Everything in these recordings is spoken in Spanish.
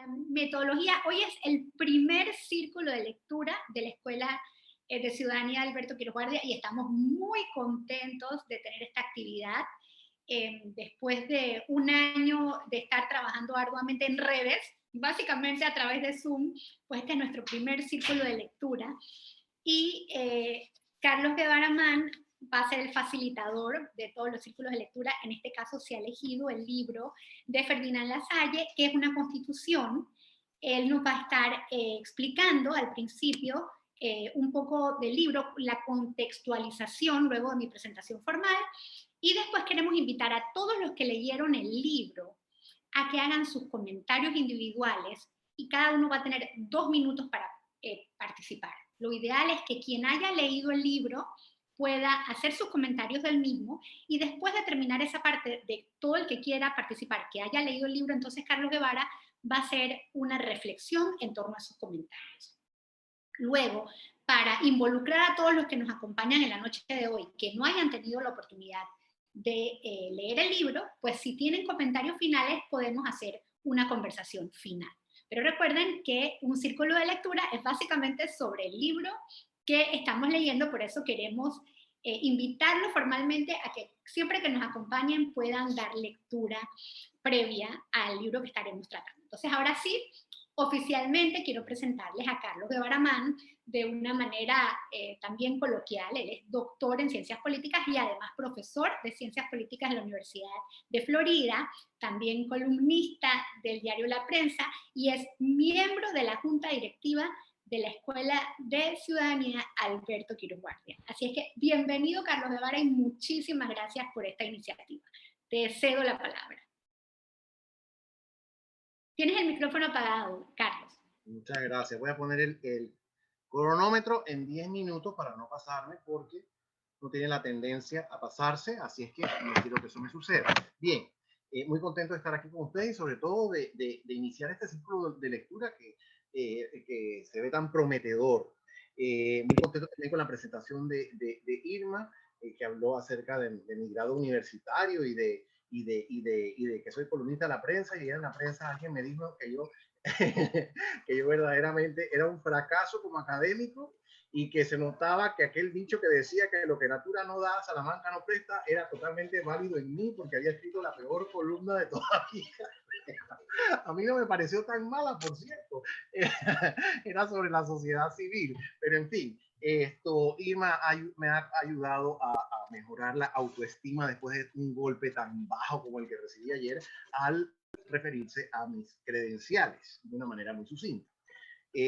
La metodología, hoy es el primer círculo de lectura de la Escuela de Ciudadanía de Alberto Quiroz Guardia y estamos muy contentos de tener esta actividad. Después de un año de estar trabajando arduamente en redes, básicamente a través de Zoom, pues este es nuestro primer círculo de lectura. Y Carlos Guevara Mann va a ser el facilitador de todos los círculos de lectura. En este caso se ha elegido el libro de Ferdinand Lasalle, que es una constitución. Él nos va a estar explicando al principio un poco del libro, la contextualización luego de mi presentación formal, y después queremos invitar a todos los que leyeron el libro a que hagan sus comentarios individuales y cada uno va a tener 2 minutos para participar. Lo ideal es que quien haya leído el libro pueda hacer sus comentarios del mismo y después de terminar esa parte de todo el que quiera participar, que haya leído el libro, entonces Carlos Guevara va a hacer una reflexión en torno a sus comentarios. Luego, para involucrar a todos los que nos acompañan en la noche de hoy, que no hayan tenido la oportunidad de leer el libro, pues si tienen comentarios finales podemos hacer una conversación final. Pero recuerden que un círculo de lectura es básicamente sobre el libro que estamos leyendo, por eso queremos invitarlos formalmente a que siempre que nos acompañen puedan dar lectura previa al libro que estaremos tratando. Entonces, ahora sí, oficialmente quiero presentarles a Carlos Guevara Mann de una manera también coloquial. Él es doctor en Ciencias Políticas y además profesor de Ciencias Políticas de la Universidad de Florida, también columnista del diario La Prensa y es miembro de la Junta Directiva de la Escuela de Ciudadanía Alberto Quiroz Guardia. Así es que bienvenido Carlos Guevara y muchísimas gracias por esta iniciativa. Te cedo la palabra. Tienes el micrófono apagado, Carlos. Muchas gracias. Voy a poner el cronómetro en 10 minutos para no pasarme porque no tiene la tendencia a pasarse, así es que no quiero que eso me suceda. Bien, muy contento de estar aquí con ustedes y sobre todo de iniciar este ciclo de lectura que se ve tan prometedor. Muy contento también con la presentación de Irma, que habló acerca de mi grado universitario y de que soy columnista de la prensa, y en la prensa alguien me dijo que yo que yo verdaderamente era un fracaso como académico y que se notaba que aquel dicho que decía que lo que natura no da, Salamanca no presta, era totalmente válido en mí porque había escrito la peor columna de toda la vida. A mí no me pareció tan mala, por cierto. Era sobre la sociedad civil, pero en fin, esto Irma me ha ayudado a mejorar la autoestima después de un golpe tan bajo como el que recibí ayer al referirse a mis credenciales de una manera muy sucinta.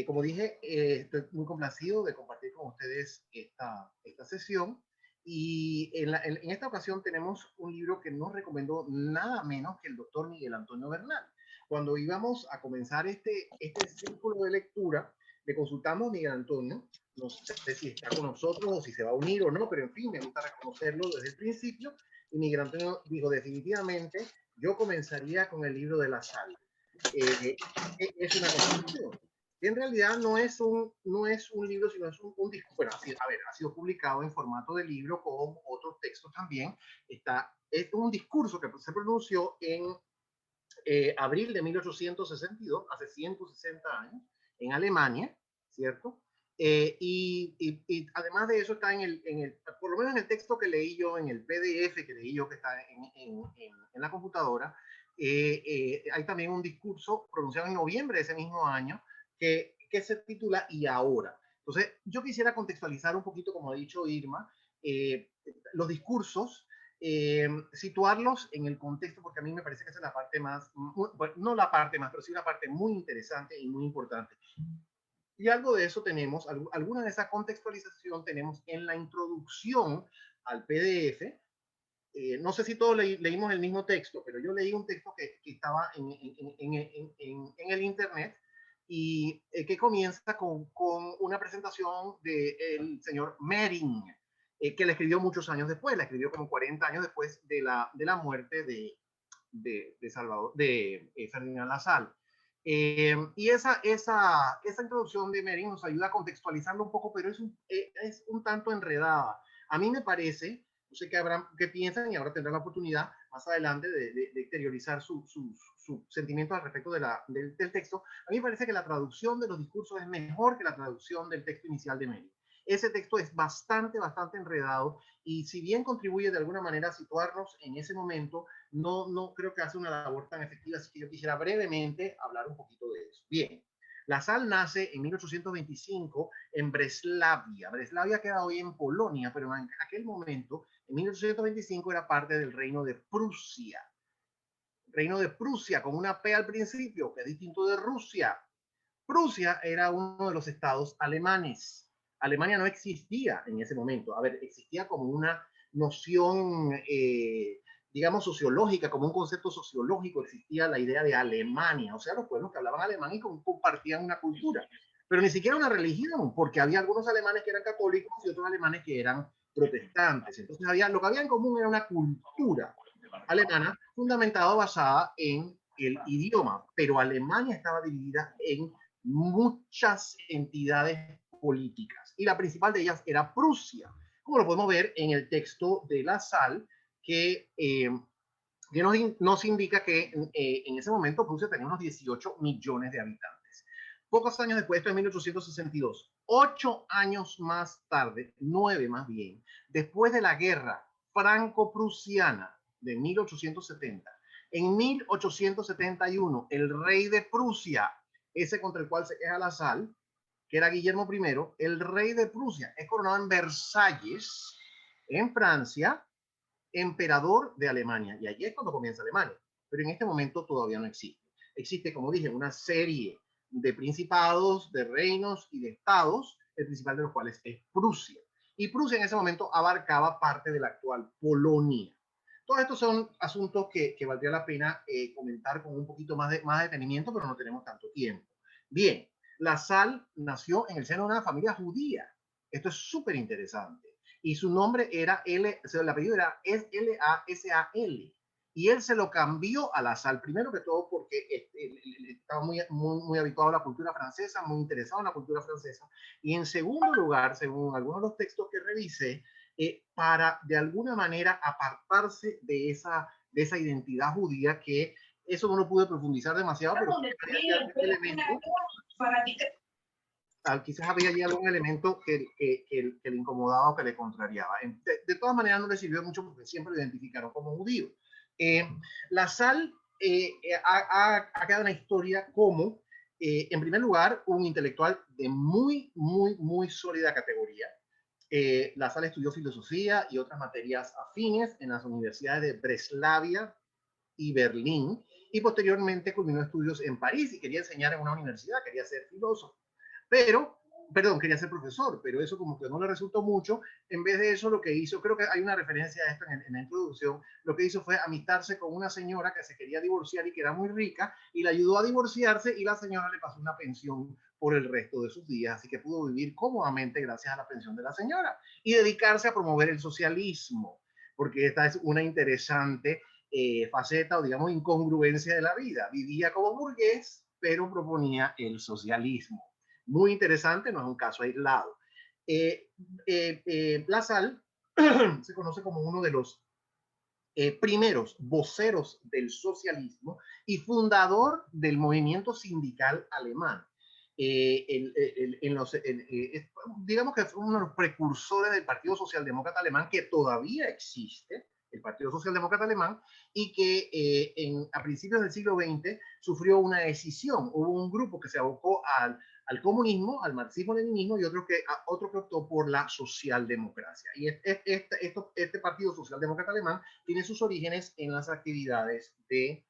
Como dije, estoy muy complacido de compartir con ustedes esta sesión y en esta ocasión tenemos un libro que nos recomendó nada menos que el doctor Miguel Antonio Bernal. Cuando íbamos a comenzar este círculo de lectura, le consultamos a Miguel Antonio, no sé si está con nosotros o si se va a unir o no, pero en fin, me gusta reconocerlo desde el principio, y Miguel Antonio dijo definitivamente, yo comenzaría con el libro de Lasalle. Es una constitución. En realidad no es un libro, sino es un discurso. Bueno, ha sido publicado en formato de libro con otros textos también. Es un discurso que se pronunció en abril de 1862, hace 160 años, en Alemania, ¿cierto? Y además de eso está por lo menos en el texto que leí yo, en el PDF que leí yo, que está en la computadora, hay también un discurso pronunciado en noviembre de ese mismo año que se titula Y ahora. Entonces, yo quisiera contextualizar un poquito, como ha dicho Irma, los discursos, situarlos en el contexto, porque a mí me parece que esa es la parte más, bueno, no la parte más, pero sí una parte muy interesante y muy importante. Y algo de eso tenemos, alguna de esa contextualización tenemos en la introducción al PDF. No sé si todos leímos el mismo texto, pero yo leí un texto que estaba en el internet y que comienza con una presentación del señor Mering, que la escribió muchos años después, la escribió como 40 años después de la muerte de Ferdinand Lassalle. Y esa introducción de Mering nos ayuda a contextualizarlo un poco, pero es un tanto enredada. A mí me parece, no sé qué piensan, y ahora tendrán la oportunidad más adelante de exteriorizar sus su sentimiento al respecto del texto, a mí me parece que la traducción de los discursos es mejor que la traducción del texto inicial de Mary. Ese texto es bastante enredado y si bien contribuye de alguna manera a situarnos en ese momento, no creo que hace una labor tan efectiva, así que yo quisiera brevemente hablar un poquito de eso. Bien, La Sal nace en 1825 en Breslavia. Breslavia queda hoy en Polonia, pero en aquel momento, en 1825, era parte del Reino de Prusia. Reino de Prusia, con una P al principio, que es distinto de Rusia. Prusia era uno de los estados alemanes. Alemania no existía en ese momento. A ver, existía como una noción, digamos, sociológica, como un concepto sociológico, existía la idea de Alemania, o sea, los pueblos que hablaban alemán y compartían una cultura, pero ni siquiera una religión, porque había algunos alemanes que eran católicos y otros alemanes que eran protestantes. Entonces, lo que había en común era una cultura alemana fundamentada, basada en el idioma, pero Alemania estaba dividida en muchas entidades políticas y la principal de ellas era Prusia, como lo podemos ver en el texto de La Sal, que nos indica que en ese momento Prusia tenía unos 18 millones de habitantes. Pocos años después, esto es 1862, 8 años más tarde, 9 más bien, después de la guerra franco-prusiana de 1870, en 1871, el rey de Prusia, ese contra el cual se queja La Sal, que era Guillermo I, el rey de Prusia, es coronado en Versalles, en Francia, emperador de Alemania. Y allí es cuando comienza Alemania. Pero en este momento todavía no existe. Existe, como dije, una serie de principados, de reinos y de estados, el principal de los cuales es Prusia. Y Prusia en ese momento abarcaba parte de la actual Polonia. Todos estos son asuntos que valdría la pena comentar con un poquito más de detenimiento, pero no tenemos tanto tiempo. Bien, La Sal nació en el seno de una familia judía. Esto es súper interesante. Y su nombre era el apellido era Lasal. Y él se lo cambió a La Sal, primero que todo porque estaba muy habituado a la cultura francesa, muy interesado en la cultura francesa. Y en segundo lugar, según algunos de los textos que revisé, para de alguna manera apartarse de esa identidad judía, que eso no lo pude profundizar demasiado, pero quizás había allí algún elemento que le incomodaba o que le contrariaba. De todas maneras no le sirvió mucho porque siempre lo identificaron como judío. La Sal ha quedado en la historia como, en primer lugar, un intelectual de muy sólida categoría. La Sal estudió filosofía y otras materias afines en las universidades de Breslavia y Berlín, y posteriormente culminó estudios en París y quería enseñar en una universidad, quería ser filósofo. Quería ser profesor, pero eso como que no le resultó mucho. En vez de eso, lo que hizo, creo que hay una referencia a esto en la introducción, lo que hizo fue amistarse con una señora que se quería divorciar y que era muy rica, y la ayudó a divorciarse, y la señora le pasó una pensión por el resto de sus días, así que pudo vivir cómodamente gracias a la pensión de la señora, y dedicarse a promover el socialismo, porque esta es una interesante faceta o digamos incongruencia de la vida. Vivía como burgués, pero proponía el socialismo. Muy interesante, no es un caso aislado. La Sal se conoce como uno de los primeros voceros del socialismo y fundador del movimiento sindical alemán. Digamos que fue uno de los precursores del Partido Socialdemócrata Alemán, que todavía existe, el Partido Socialdemócrata Alemán, y que a principios del siglo XX sufrió una decisión. Hubo un grupo que se abocó al comunismo, al marxismo-leninismo, y otro que optó por la socialdemocracia. Y este Partido Socialdemócrata Alemán tiene sus orígenes en las actividades de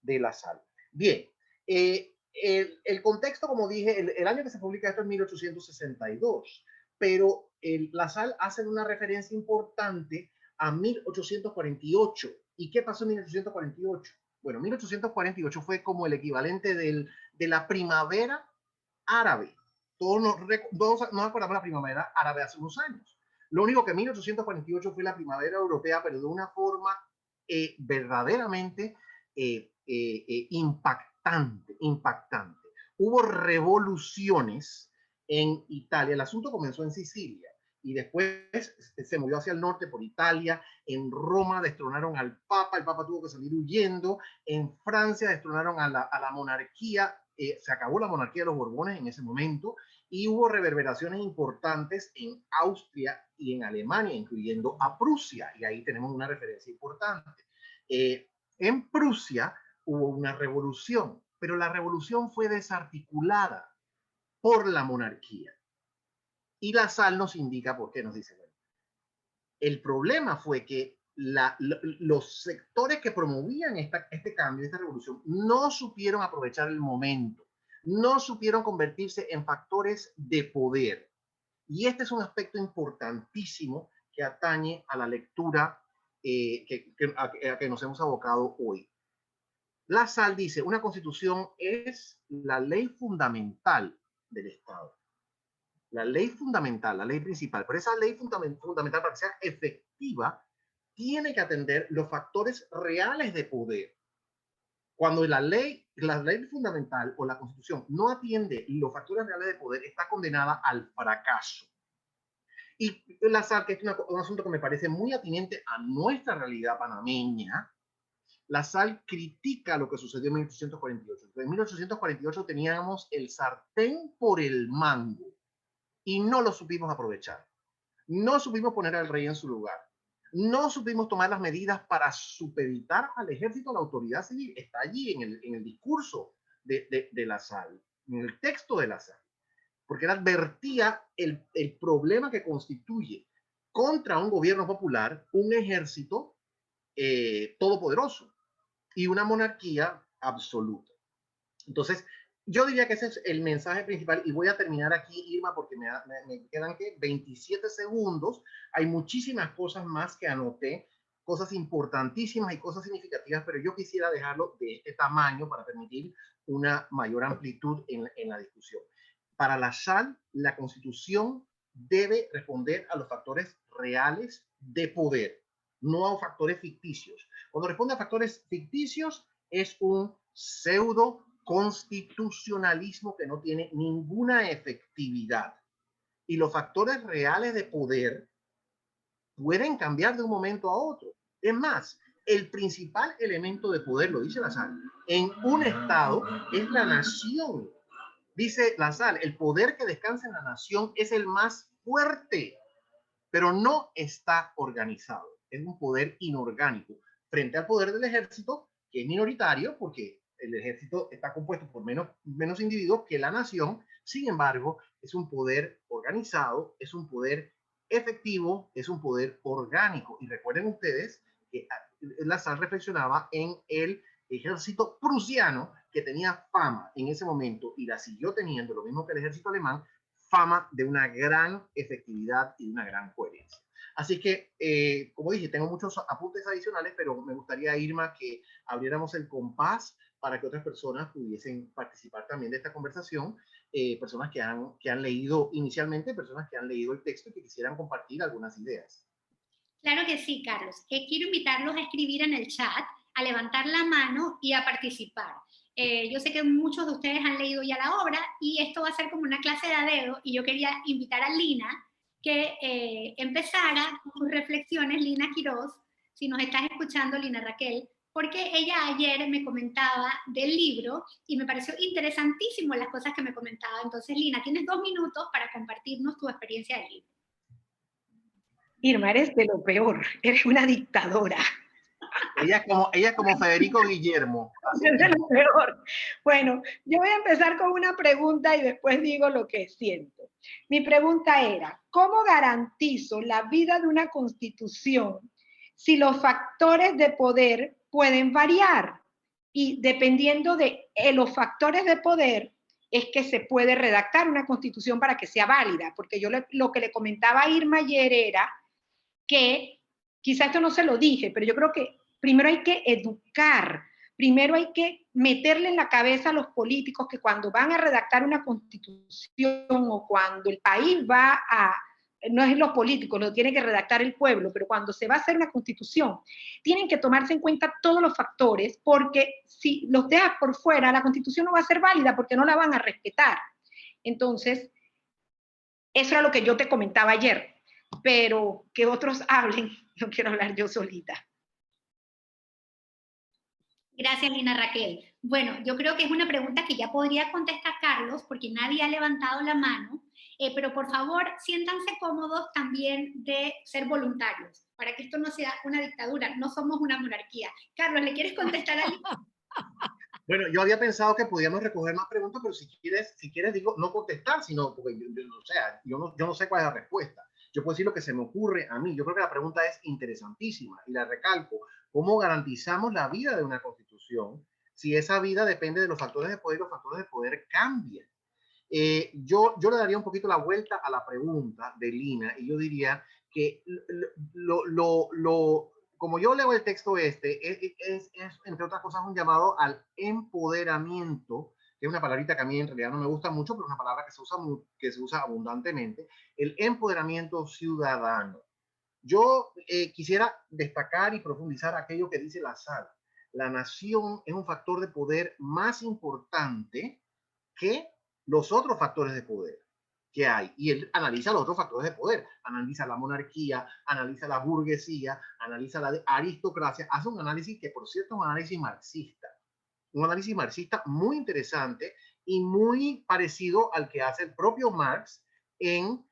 La Sal. Bien, el contexto, como dije, el año que se publica esto es 1862, pero La Sal hace una referencia importante a 1848. ¿Y qué pasó en 1848? Bueno, 1848 fue como el equivalente de la primavera árabe. Todos nos acordamos de la primavera árabe hace unos años. Lo único que 1848 fue la primavera europea, pero de una forma verdaderamente impactante. Hubo revoluciones en Italia. El asunto comenzó en Sicilia y después se movió hacia el norte por Italia. En Roma destronaron al Papa, el Papa tuvo que salir huyendo. En Francia destronaron a la monarquía, se acabó la monarquía de los Borbones en ese momento, y hubo reverberaciones importantes en Austria y en Alemania, incluyendo a Prusia, y ahí tenemos una referencia importante. En Prusia hubo una revolución, pero la revolución fue desarticulada por la monarquía. Y Lassalle nos indica por qué, nos dice, bueno, el problema fue que los sectores que promovían este cambio, esta revolución, no supieron aprovechar el momento, no supieron convertirse en factores de poder. Y este es un aspecto importantísimo que atañe a la lectura a que nos hemos abocado hoy. Lassalle dice, una constitución es la ley fundamental del Estado. La ley fundamental, la ley principal, pero esa ley fundamental para que sea efectiva tiene que atender los factores reales de poder. Cuando la ley fundamental o la constitución no atiende los factores reales de poder, está condenada al fracaso. Y Lassalle, que es un asunto que me parece muy atinente a nuestra realidad panameña, Lassalle critica lo que sucedió en 1848. En 1848 teníamos el sartén por el mango y no lo supimos aprovechar. No supimos poner al rey en su lugar. No supimos tomar las medidas para supeditar al ejército a la autoridad civil. Está allí en el discurso de Lassalle, en el texto de Lassalle, porque él advertía el problema que constituye contra un gobierno popular un ejército todopoderoso y una monarquía absoluta. Entonces, yo diría que ese es el mensaje principal y voy a terminar aquí, Irma, porque me quedan 27 segundos. Hay muchísimas cosas más que anoté, cosas importantísimas y cosas significativas, pero yo quisiera dejarlo de este tamaño para permitir una mayor amplitud en la discusión. Para Lassalle, la Constitución debe responder a los factores reales de poder, no a factores ficticios. Cuando responde a factores ficticios, es un pseudo constitucionalismo que no tiene ninguna efectividad. Y los factores reales de poder pueden cambiar de un momento a otro. Es más, el principal elemento de poder, lo dice Lassalle, en un Estado es la nación. Dice Lassalle, el poder que descansa en la nación es el más fuerte, pero no está organizado. Es un poder inorgánico frente al poder del ejército, que es minoritario porque el ejército está compuesto por menos individuos que la nación. Sin embargo, es un poder organizado, es un poder efectivo, es un poder orgánico. Y recuerden ustedes que Lassalle reflexionaba en el ejército prusiano, que tenía fama en ese momento y la siguió teniendo, lo mismo que el ejército alemán, fama de una gran efectividad y de una gran coherencia. Así que, como dije, tengo muchos apuntes adicionales, pero me gustaría, Irma, que abriéramos el compás para que otras personas pudiesen participar también de esta conversación, personas que han leído inicialmente, personas que han leído el texto y que quisieran compartir algunas ideas. Claro que sí, Carlos. Quiero invitarlos a escribir en el chat, a levantar la mano y a participar. Yo sé que muchos de ustedes han leído ya la obra y esto va a ser como una clase de a dedo y yo quería invitar a Lina que empezara con sus reflexiones, Lina Quiroz, si nos estás escuchando, Lina Raquel, porque ella ayer me comentaba del libro y me pareció interesantísimo las cosas que me comentaba. Entonces, Lina, tienes 2 minutos para compartirnos tu experiencia del libro. Irma, eres de lo peor, eres una dictadora. Ella es como Federico Guillermo. Es de lo peor. Bueno, yo voy a empezar con una pregunta y después digo lo que siento. Mi pregunta era, ¿cómo garantizo la vida de una constitución si los factores de poder pueden variar? Y dependiendo de los factores de poder, es que se puede redactar una constitución para que sea válida. Porque yo lo que le comentaba a Irma ayer era que, quizá esto no se lo dije, pero yo creo que primero hay que educar, primero hay que meterle en la cabeza a los políticos que cuando van a redactar una constitución o cuando el país va a, no es los políticos, lo tiene que redactar el pueblo, pero cuando se va a hacer una constitución, tienen que tomarse en cuenta todos los factores, porque si los dejas por fuera, la constitución no va a ser válida porque no la van a respetar. Entonces, eso era lo que yo te comentaba ayer. pero que otros hablen, no quiero hablar yo solita. Gracias, Lina Raquel. Bueno, yo creo que es una pregunta que ya podría contestar Carlos, porque nadie ha levantado la mano, pero por favor, siéntanse cómodos también de ser voluntarios, para que esto no sea una dictadura, no somos una monarquía. Carlos, ¿le quieres contestar a Lina? Bueno, yo había pensado que podíamos recoger más preguntas, pero si quieres digo, no contestar, sino porque yo no sé cuál es la respuesta. Yo puedo decir lo que se me ocurre a mí. Yo creo que la pregunta es interesantísima y la recalco. ¿Cómo garantizamos la vida de una constitución si esa vida depende de los factores de poder y los factores de poder cambian? Yo le daría un poquito la vuelta a la pregunta de Lina y yo diría que como yo leo el texto es, entre otras cosas, un llamado al empoderamiento, que es una palabrita que a mí en realidad no me gusta mucho, pero es una palabra que se usa abundantemente, el empoderamiento ciudadano. Yo quisiera destacar y profundizar aquello que dice la sala. La nación es un factor de poder más importante que los otros factores de poder que hay. Y él analiza los otros factores de poder. Analiza la monarquía, analiza la burguesía, analiza la aristocracia. Hace un análisis que, por cierto, es un análisis marxista. Un análisis marxista muy interesante y muy parecido al que hace el propio Marx en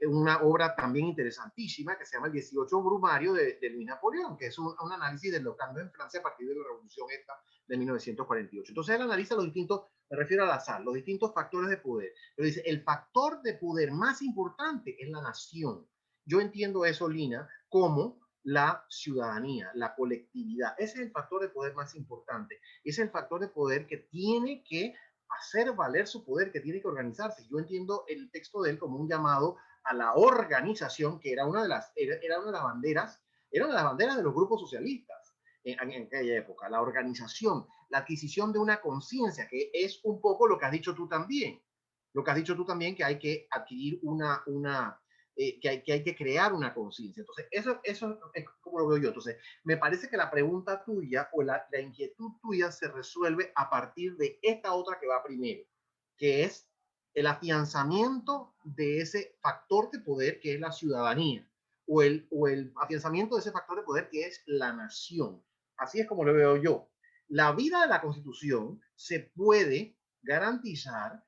una obra también interesantísima que se llama El 18 Brumario de Luis Napoleón, que es un análisis de los cambios en Francia a partir de la revolución esta de 1948. Entonces él analiza los distintos, me refiero al azar, los distintos factores de poder. Pero dice, el factor de poder más importante es la nación. Yo entiendo eso, Lina, como la ciudadanía, la colectividad. Ese es el factor de poder más importante. Ese es el factor de poder que tiene que hacer valer su poder, que tiene que organizarse. Yo entiendo el texto de él como un llamado a la organización, que era una de las banderas, era una de las banderas de los grupos socialistas en aquella época, la organización, la adquisición de una conciencia, que es un poco lo que has dicho tú también. Lo que has dicho tú también, que hay que adquirir que hay que crear una conciencia. Entonces, eso es como lo veo yo. Entonces, me parece que la pregunta tuya o la inquietud tuya se resuelve a partir de esta otra que va primero, que es el afianzamiento de ese factor de poder que es la ciudadanía, o el afianzamiento de ese factor de poder que es la nación. Así es como lo veo yo. La vida de la Constitución se puede garantizar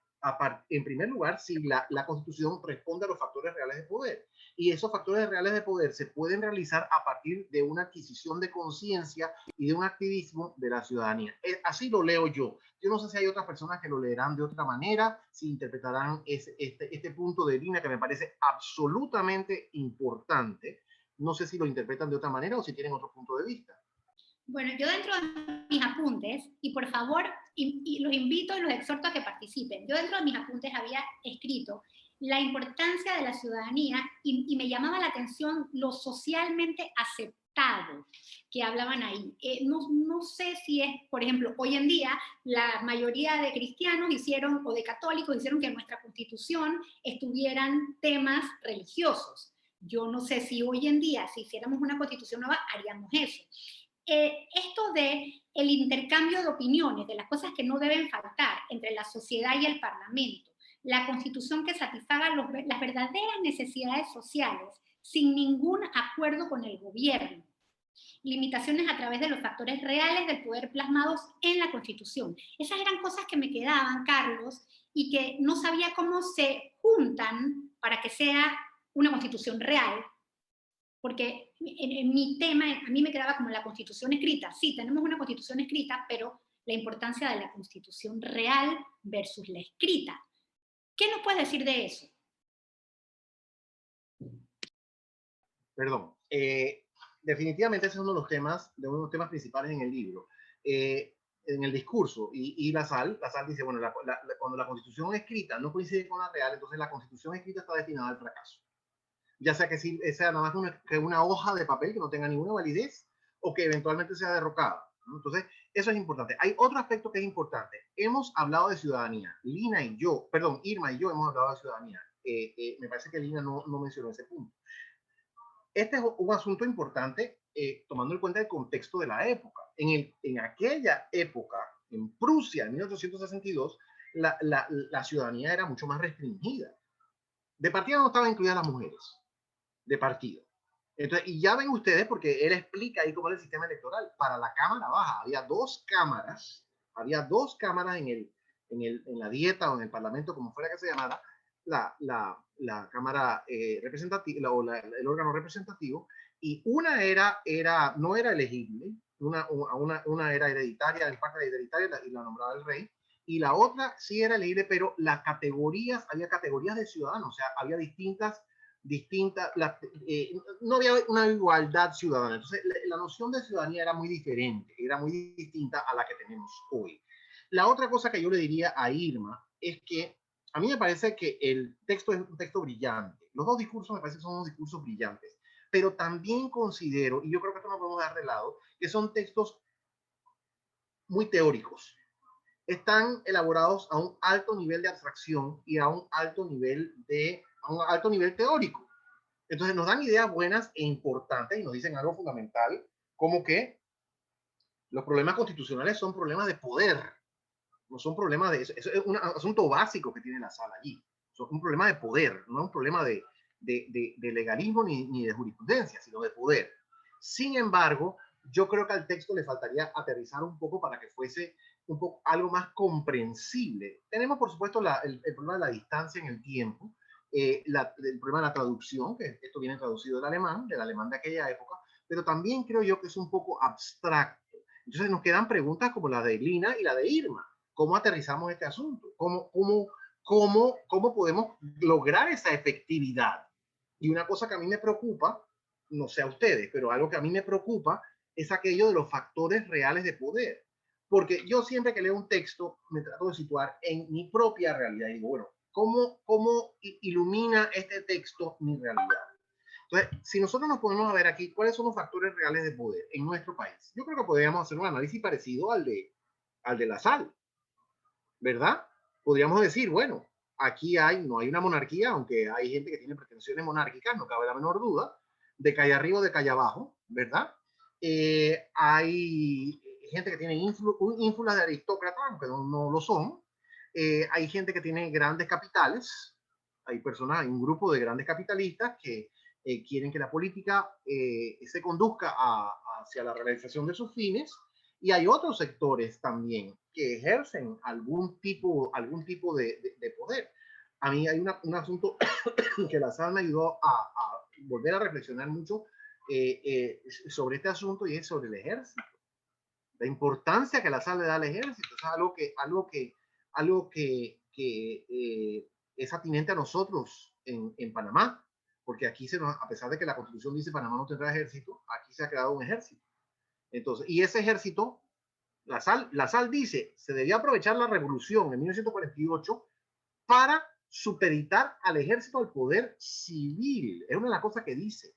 en primer lugar, si la Constitución responde a los factores reales de poder. Y esos factores reales de poder se pueden realizar a partir de una adquisición de conciencia y de un activismo de la ciudadanía. Así lo leo yo. Yo no sé si hay otras personas que lo leerán de otra manera, si interpretarán este punto de Lina que me parece absolutamente importante. No sé si lo interpretan de otra manera o si tienen otro punto de vista. Bueno, yo dentro de mis apuntes, y por favor, y los invito y los exhorto a que participen, yo dentro de mis apuntes había escrito la importancia de la ciudadanía y me llamaba la atención lo socialmente aceptado que hablaban ahí. No sé si es, por ejemplo, hoy en día la mayoría de cristianos hicieron, o de católicos, hicieron que en nuestra Constitución estuvieran temas religiosos. Yo no sé si hoy en día, si hiciéramos una Constitución nueva, haríamos eso. Esto de el intercambio de opiniones, de las cosas que no deben faltar entre la sociedad y el Parlamento, la Constitución que satisfaga las verdaderas necesidades sociales sin ningún acuerdo con el gobierno, limitaciones a través de los factores reales del poder plasmados en la Constitución. Esas eran cosas que me quedaban, Carlos, y que no sabía cómo se juntan para que sea una Constitución real, porque en mi tema, a mí me quedaba como la Constitución escrita. Sí, tenemos una Constitución escrita, pero la importancia de la Constitución real versus la escrita. ¿Qué nos puedes decir de eso? Perdón. Definitivamente ese es uno de los temas principales en el libro. En el discurso, y la SAL dice, bueno, cuando la Constitución escrita no coincide con la real, entonces la Constitución escrita está destinada al fracaso. Ya sea que sea nada más una hoja de papel que no tenga ninguna validez o que eventualmente sea derrocada, ¿no? Entonces, eso es importante. Hay otro aspecto que es importante. Hemos hablado de ciudadanía. Irma y yo hemos hablado de ciudadanía. Me parece que Lina no mencionó ese punto. Este es un asunto importante tomando en cuenta el contexto de la época. En aquella época, en Prusia, en 1862, la ciudadanía era mucho más restringida. De partida no estaban incluidas las mujeres. de partido. Entonces, y ya ven ustedes, porque él explica ahí cómo es el sistema electoral. Para la Cámara Baja había dos cámaras en la dieta o en el Parlamento, como fuera que se llamara, la Cámara representativa o el órgano representativo, y una no era elegible, una era hereditaria, en parte hereditaria, y la nombraba el rey, y la otra sí era elegible, pero había categorías de ciudadanos, o sea, había distintas, no había una igualdad ciudadana. Entonces, la noción de ciudadanía era muy diferente, era muy distinta a la que tenemos hoy. La otra cosa que yo le diría a Irma es que a mí me parece que el texto es un texto brillante. Los dos discursos me parece que son unos discursos brillantes, pero también considero, y yo creo que esto no podemos dejar de lado, que son textos muy teóricos. Están elaborados a un alto nivel de abstracción y a un alto nivel teórico. Entonces nos dan ideas buenas e importantes y nos dicen algo fundamental, como que los problemas constitucionales son problemas de poder, no son problemas de eso. Eso es un asunto básico que tiene la sala allí. Es un problema de poder, no es un problema de legalismo ni de jurisprudencia, sino de poder. Sin embargo, yo creo que al texto le faltaría aterrizar un poco para que fuese un poco algo más comprensible. Tenemos, por supuesto, el problema de la distancia en el tiempo, el problema de la traducción, que esto viene traducido del alemán de aquella época, pero también creo yo que es un poco abstracto. Entonces nos quedan preguntas como la de Lina y la de Irma. ¿Cómo aterrizamos este asunto? ¿Cómo podemos lograr esa efectividad? Y una cosa que a mí me preocupa, no sé a ustedes, pero algo que a mí me preocupa es aquello de los factores reales de poder. Porque yo siempre que leo un texto me trato de situar en mi propia realidad y digo, bueno, ¿cómo ilumina este texto mi realidad? Entonces, si nosotros nos ponemos a ver aquí cuáles son los factores reales de poder en nuestro país, yo creo que podríamos hacer un análisis parecido al de la sal, ¿verdad? Podríamos decir, bueno, aquí no hay una monarquía, aunque hay gente que tiene pretensiones monárquicas, no cabe la menor duda, de calle arriba o de calle abajo, ¿verdad? Hay gente que tiene ínfulas de aristócratas, aunque no lo son. Hay gente que tiene grandes capitales, hay un grupo de grandes capitalistas que quieren que la política se conduzca hacia la realización de sus fines, y hay otros sectores también que ejercen algún tipo de poder. A mí hay un asunto que la sala me ayudó a volver a reflexionar mucho sobre este asunto, y es sobre el ejército. La importancia que la sala le da al ejército es algo que es atinente a nosotros en Panamá, porque aquí a pesar de que la Constitución dice Panamá no tendrá ejército, aquí se ha creado un ejército. Entonces, y ese ejército, la sal dice, se debía aprovechar la revolución en 1948 para supeditar al ejército al poder civil. Es una de las cosas que dice,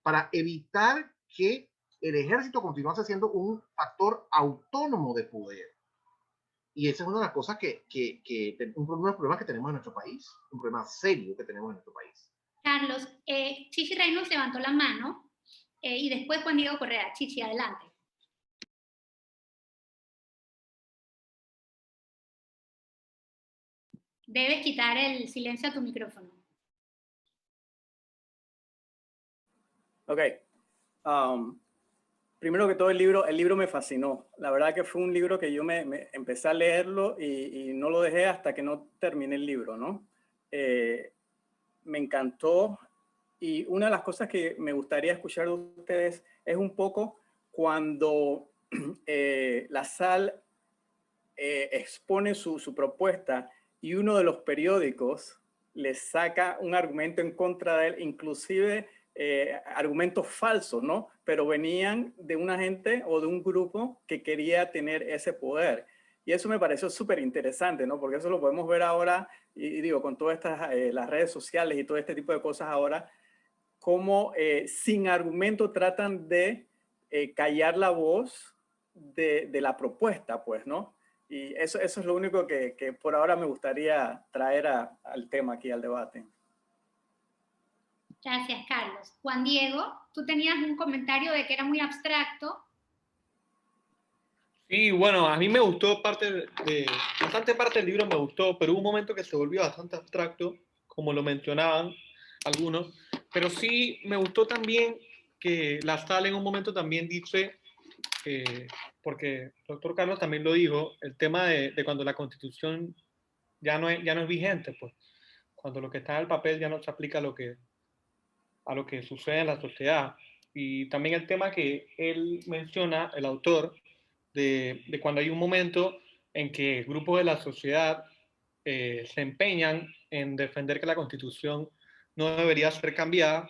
para evitar que el ejército continuase siendo un factor autónomo de poder. Y esa es una de las cosas uno de los problemas que tenemos en nuestro país, un problema serio que tenemos en nuestro país. Carlos, Chichi Reynolds levantó la mano y después Juan Diego Correa. Chichi, adelante. Debes quitar el silencio a tu micrófono. Ok. Primero que todo, el libro me fascinó. La verdad que fue un libro que yo me empecé a leerlo y no lo dejé hasta que no terminé el libro, ¿no? Me encantó, y una de las cosas que me gustaría escuchar de ustedes es un poco cuando la sal expone su propuesta y uno de los periódicos le saca un argumento en contra de él, inclusive argumentos falsos, ¿no? Pero venían de una gente o de un grupo que quería tener ese poder. Y eso me pareció súper interesante, ¿no? Porque eso lo podemos ver ahora, y digo, con todas estas, las redes sociales y todo este tipo de cosas ahora, cómo sin argumento tratan de callar la voz de la propuesta, pues, ¿no? Y eso es lo único que por ahora me gustaría traer al tema aquí, al debate. Gracias, Carlos. Juan Diego, tú tenías un comentario de que era muy abstracto. Sí, bueno, a mí me gustó bastante parte del libro me gustó, pero hubo un momento que se volvió bastante abstracto, como lo mencionaban algunos, pero sí me gustó también que la sala en un momento también dice, porque el doctor Carlos también lo dijo, el tema de cuando la Constitución ya no es vigente, pues cuando lo que está en el papel ya no se aplica a lo que sucede en la sociedad. Y también el tema que él menciona, el autor, de cuando hay un momento en que grupos de la sociedad se empeñan en defender que la Constitución no debería ser cambiada,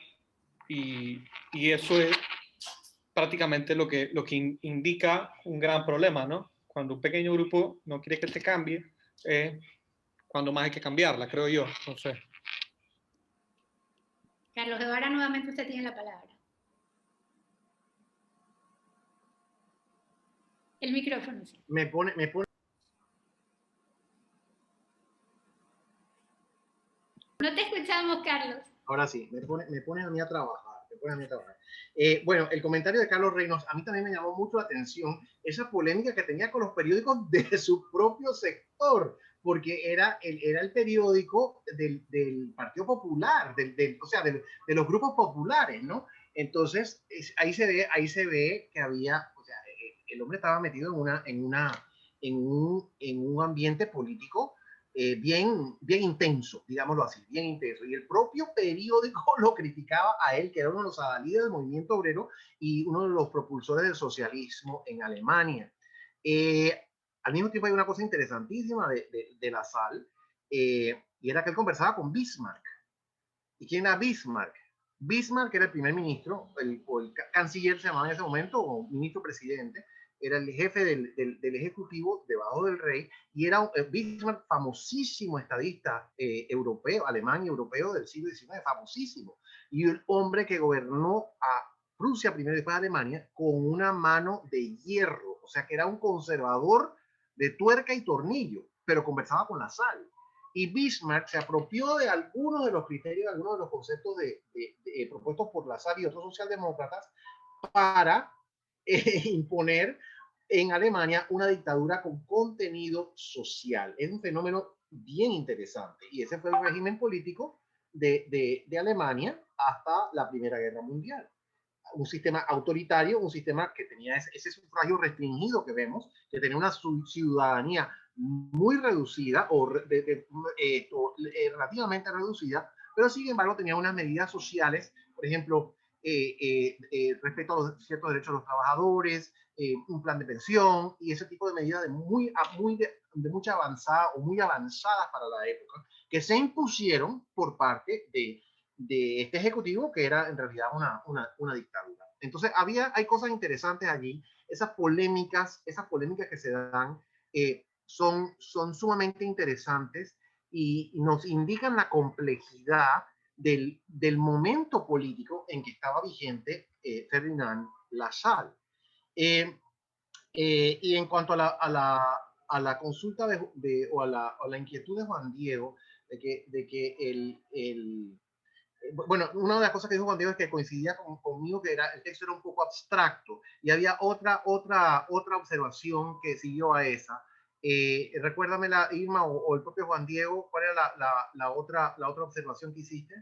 y eso es prácticamente lo que indica un gran problema, ¿no? Cuando un pequeño grupo no quiere que se cambie, cuando más hay que cambiarla, creo yo. No sé. Carlos Guevara, nuevamente usted tiene la palabra. El micrófono, sí. Me pone... No te escuchamos, Carlos. Ahora sí, me pone a mí a trabajar. Bueno, el comentario de Carlos Reynos, a mí también me llamó mucho la atención esa polémica que tenía con los periódicos de su propio sector, porque era el periódico del Partido Popular, o sea, de los grupos populares, ¿no? Entonces, ahí se ve que había, o sea, el hombre estaba metido en un ambiente político bien intenso, digámoslo así, bien intenso. Y el propio periódico lo criticaba a él, que era uno de los adalides del movimiento obrero y uno de los propulsores del socialismo en Alemania. Al mismo tiempo hay una cosa interesantísima de La Salle, y era que él conversaba con Bismarck. ¿Y quién era Bismarck? Bismarck era el primer ministro, o el canciller se llamaba en ese momento, o ministro presidente, era el jefe del ejecutivo debajo del rey, y era Bismarck, famosísimo estadista europeo, alemán y europeo del siglo XIX, famosísimo, y el hombre que gobernó a Prusia primero y después a Alemania con una mano de hierro, o sea que era un conservador de tuerca y tornillo, pero conversaba con La Salle. Y Bismarck se apropió de algunos de los criterios, de algunos de los conceptos propuestos por La Salle y otros socialdemócratas para imponer en Alemania una dictadura con contenido social. Es un fenómeno bien interesante, y ese fue el régimen político de Alemania hasta la Primera Guerra Mundial. Un sistema autoritario, un sistema que tenía ese sufragio restringido que vemos, que tenía una ciudadanía muy reducida o relativamente reducida, pero sin embargo tenía unas medidas sociales, por ejemplo, respecto a los ciertos derechos de los trabajadores, un plan de pensión y ese tipo de medidas de mucha avanzada o muy avanzadas para la época, que se impusieron por parte de este ejecutivo, que era en realidad una dictadura. Entonces hay cosas interesantes allí. Esas polémicas que se dan son sumamente interesantes y nos indican la complejidad del momento político en que estaba vigente Ferdinand Lassalle. Y en cuanto a la consulta o a la inquietud de Juan Diego, de que bueno, una de las cosas que dijo Juan Diego es que coincidía conmigo, que el texto era un poco abstracto, y había otra observación que siguió a esa. Recuérdamela, Irma, o el propio Juan Diego, ¿cuál era la otra observación que hiciste?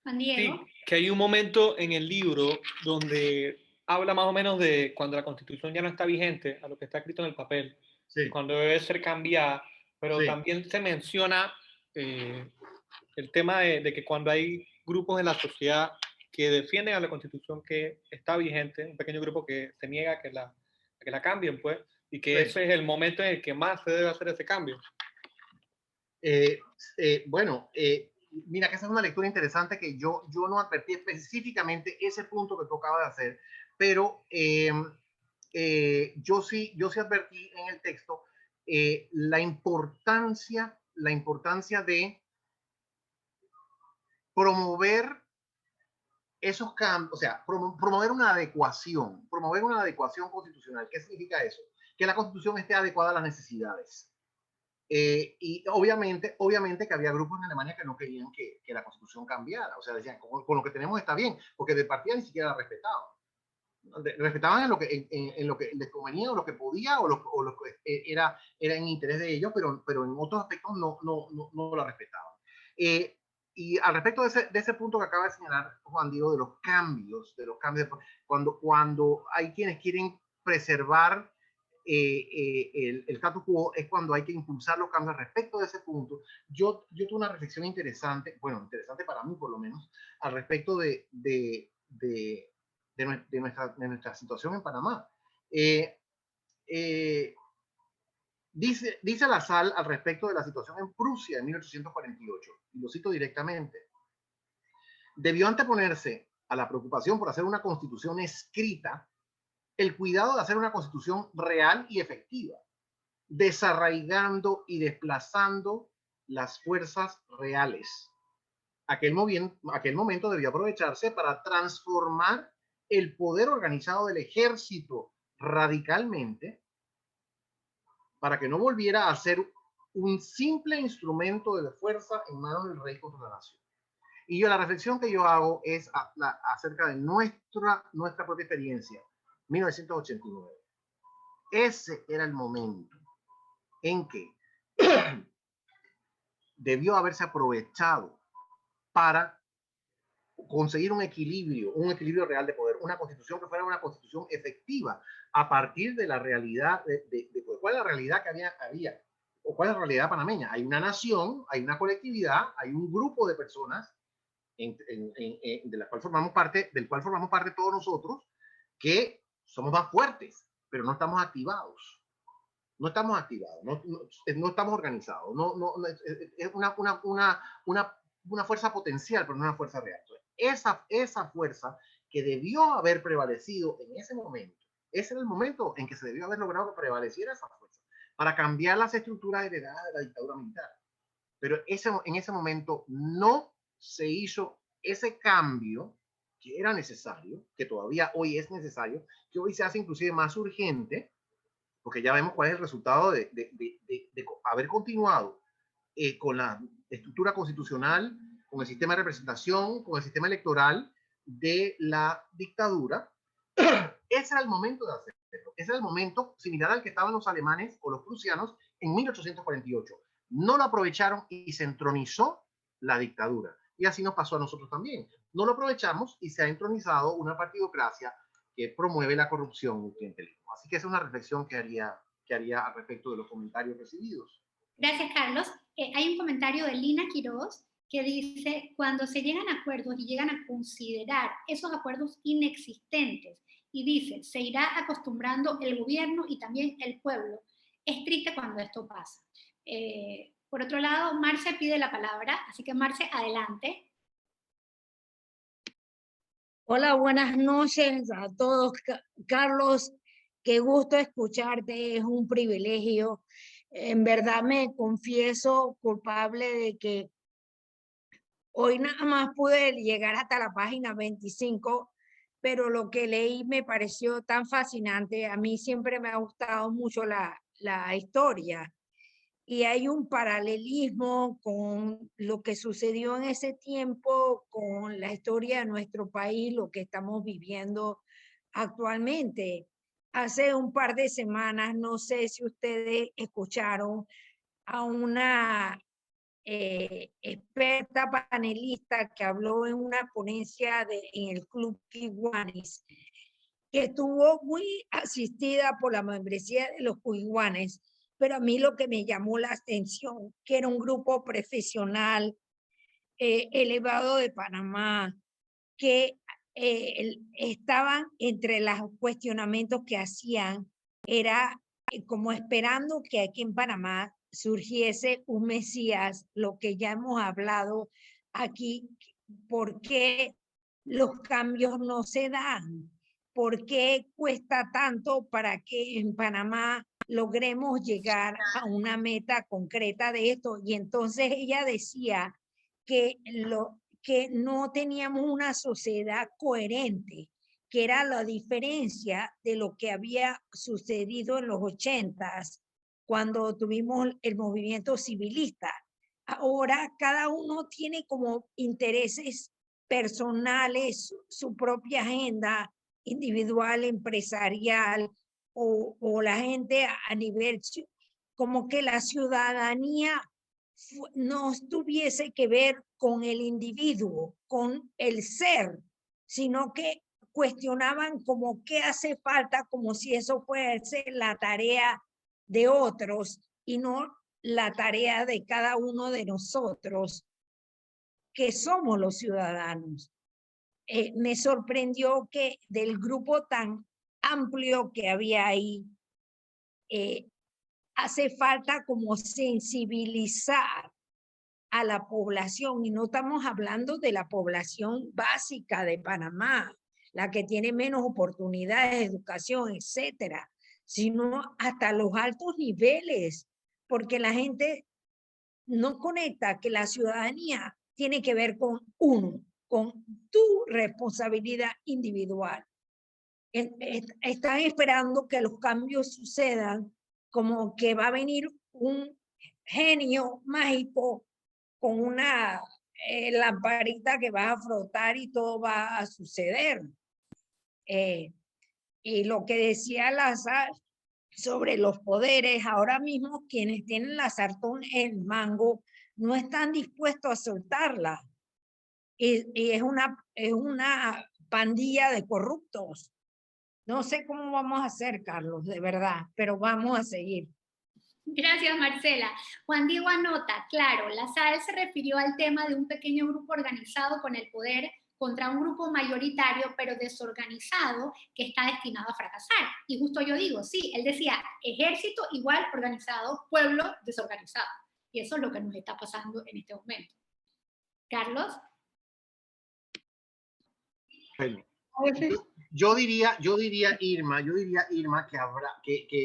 Juan Diego. Sí, que hay un momento en el libro donde habla más o menos de cuando la Constitución ya no está vigente, a lo que está escrito en el papel, Sí. cuando debe ser cambiada, pero Sí. también se menciona el tema de que cuando hay grupos en la sociedad que defienden a la Constitución que está vigente, un pequeño grupo que se niega a que la cambien, pues, y que Sí. ese es el momento en el que más se debe hacer ese cambio. Bueno, mira, que esa es una lectura interesante que yo no advertí específicamente ese punto que tú acabas de hacer, pero yo sí advertí en el texto la importancia de promover esos cambios, o sea, promover una adecuación constitucional. ¿Qué significa eso? Que la Constitución esté adecuada a las necesidades. Y obviamente que había grupos en Alemania que no querían que la Constitución cambiara, o sea, decían, con lo que tenemos está bien, porque de partida ni siquiera la respetaban. Respetaban en lo que les convenía, o lo que podía, o lo que era en interés de ellos, pero en otros aspectos no la respetaban. y al respecto de ese punto que acaba de señalar Juan Diego, de los cambios, cuando hay quienes quieren preservar el status quo, es cuando hay que impulsar los cambios. Respecto de ese punto, yo tuve una reflexión interesante, bueno, interesante para mí por lo menos, al respecto de nuestra situación en Panamá. Dice Lassalle al respecto de la situación en Prusia en 1848, y lo cito directamente: debió anteponerse a la preocupación por hacer una constitución escrita el cuidado de hacer una constitución real y efectiva, desarraigando y desplazando las fuerzas reales. Aquel momento debió aprovecharse para transformar el poder organizado del ejército radicalmente, para que no volviera a ser un simple instrumento de fuerza en manos del rey contra la nación. Y la reflexión que yo hago es acerca de nuestra propia experiencia. 1989. Ese era el momento en que debió haberse aprovechado para conseguir un equilibrio real de poder, una constitución que fuera una constitución efectiva a partir de la realidad, de cuál es la realidad que había, o cuál es la realidad panameña. Hay una nación, hay una colectividad, hay un grupo de personas del cual formamos parte todos nosotros, que somos más fuertes, pero no estamos activados. No estamos activados, no estamos organizados. Es una fuerza potencial, pero no una fuerza real. Esa fuerza que debió haber prevalecido en ese momento, ese era el momento en que se debió haber logrado que prevaleciera esa fuerza, para cambiar las estructuras heredadas de la dictadura militar. Pero en ese momento no se hizo ese cambio que era necesario, que todavía hoy es necesario, que hoy se hace inclusive más urgente, porque ya vemos cuál es el resultado de haber continuado con la estructura constitucional, con el sistema de representación, con el sistema electoral de la dictadura. Ese era el momento de hacerlo. Ese era el momento similar al que estaban los alemanes o los prusianos en 1848. No lo aprovecharon y se entronizó la dictadura. Y así nos pasó a nosotros también. No lo aprovechamos y se ha entronizado una partidocracia que promueve la corrupción y el clientelismo. Así que esa es una reflexión que haría al respecto de los comentarios recibidos. Gracias, Carlos. Hay un comentario de Lina Quiroz que dice: cuando se llegan a acuerdos y llegan a considerar esos acuerdos inexistentes, y dice, se irá acostumbrando el gobierno y también el pueblo. Es triste cuando esto pasa. Por otro lado, Marce pide la palabra, así que Marce, adelante. Hola, buenas noches a todos. Carlos, qué gusto escucharte, es un privilegio. En verdad me confieso culpable de que hoy nada más pude llegar hasta la página 25, pero lo que leí me pareció tan fascinante. A mí siempre me ha gustado mucho la historia. Y hay un paralelismo con lo que sucedió en ese tiempo, con la historia de nuestro país, lo que estamos viviendo actualmente. Hace un par de semanas, no sé si ustedes escucharon a una experta panelista que habló en una ponencia en el Club Kiwanis, que estuvo muy asistida por la membresía de los Kiwanis. Pero a mí lo que me llamó la atención, que era un grupo profesional elevado de Panamá, que estaban entre los cuestionamientos que hacían, era como esperando que aquí en Panamá surgiese un Mesías, lo que ya hemos hablado aquí, ¿por qué los cambios no se dan? ¿Por qué cuesta tanto para que en Panamá logremos llegar a una meta concreta de esto? Y entonces ella decía que no teníamos una sociedad coherente, que era la diferencia de lo que había sucedido en los 80s, cuando tuvimos el movimiento civilista. Ahora cada uno tiene como intereses personales, su propia agenda individual, empresarial, o la gente a nivel, como que la ciudadanía no tuviese que ver con el individuo, con el ser, sino que cuestionaban como qué hace falta, como si eso fuese la tarea de otros y no la tarea de cada uno de nosotros, que somos los ciudadanos. Me sorprendió que del grupo tan amplio que había ahí, hace falta como sensibilizar a la población, y no estamos hablando de la población básica de Panamá, la que tiene menos oportunidades de educación, etcétera, sino hasta los altos niveles, porque la gente no conecta que la ciudadanía tiene que ver con uno, con tu responsabilidad individual. Están esperando que los cambios sucedan, como que va a venir un genio mágico con una lamparita que vas a frotar y todo va a suceder. Y lo que decía Lázaro sobre los poderes, ahora mismo quienes tienen la sartén en el mango no están dispuestos a soltarla. Y es una pandilla de corruptos. No sé cómo vamos a hacer, Carlos, de verdad, pero vamos a seguir. Gracias, Marcela. Juan Diego anota, claro, la SAL se refirió al tema de un pequeño grupo organizado con el poder contra un grupo mayoritario, pero desorganizado, que está destinado a fracasar. Y justo yo digo, sí, él decía, ejército igual organizado, pueblo desorganizado. Y eso es lo que nos está pasando en este momento. Carlos. Bueno, yo diría, Irma, que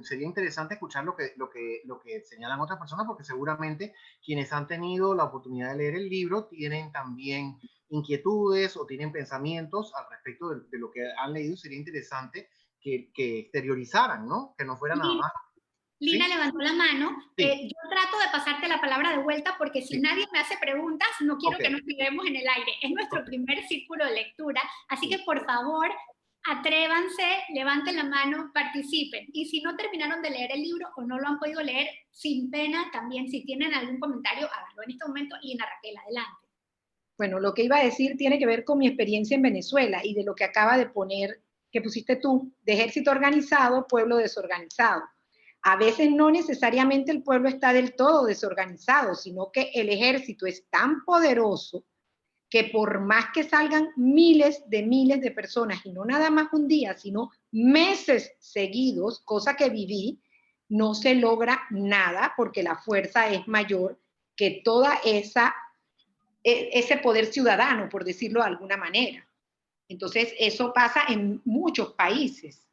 sería interesante escuchar lo que señalan otras personas, porque seguramente quienes han tenido la oportunidad de leer el libro tienen también inquietudes o tienen pensamientos al respecto de lo que han leído. Sería interesante que exteriorizaran, ¿no? Que no fuera nada más. Lina ¿Sí? levantó la mano. Sí. Yo trato de pasarte la palabra de vuelta porque si nadie me hace preguntas, no quiero que nos quedemos en el aire. Es nuestro primer círculo de lectura, así que por favor, atrévanse, levanten la mano, participen. Y si no terminaron de leer el libro o no lo han podido leer, sin pena también, si tienen algún comentario, háganlo en este momento. Lina Raquel, adelante. Bueno, lo que iba a decir tiene que ver con mi experiencia en Venezuela y de lo que acaba de poner, que pusiste tú, de ejército organizado, pueblo desorganizado. A veces no necesariamente el pueblo está del todo desorganizado, sino que el ejército es tan poderoso que por más que salgan miles de personas, y no nada más un día, sino meses seguidos, cosa que viví, no se logra nada porque la fuerza es mayor que toda ese poder ciudadano, por decirlo de alguna manera. Entonces, eso pasa en muchos países.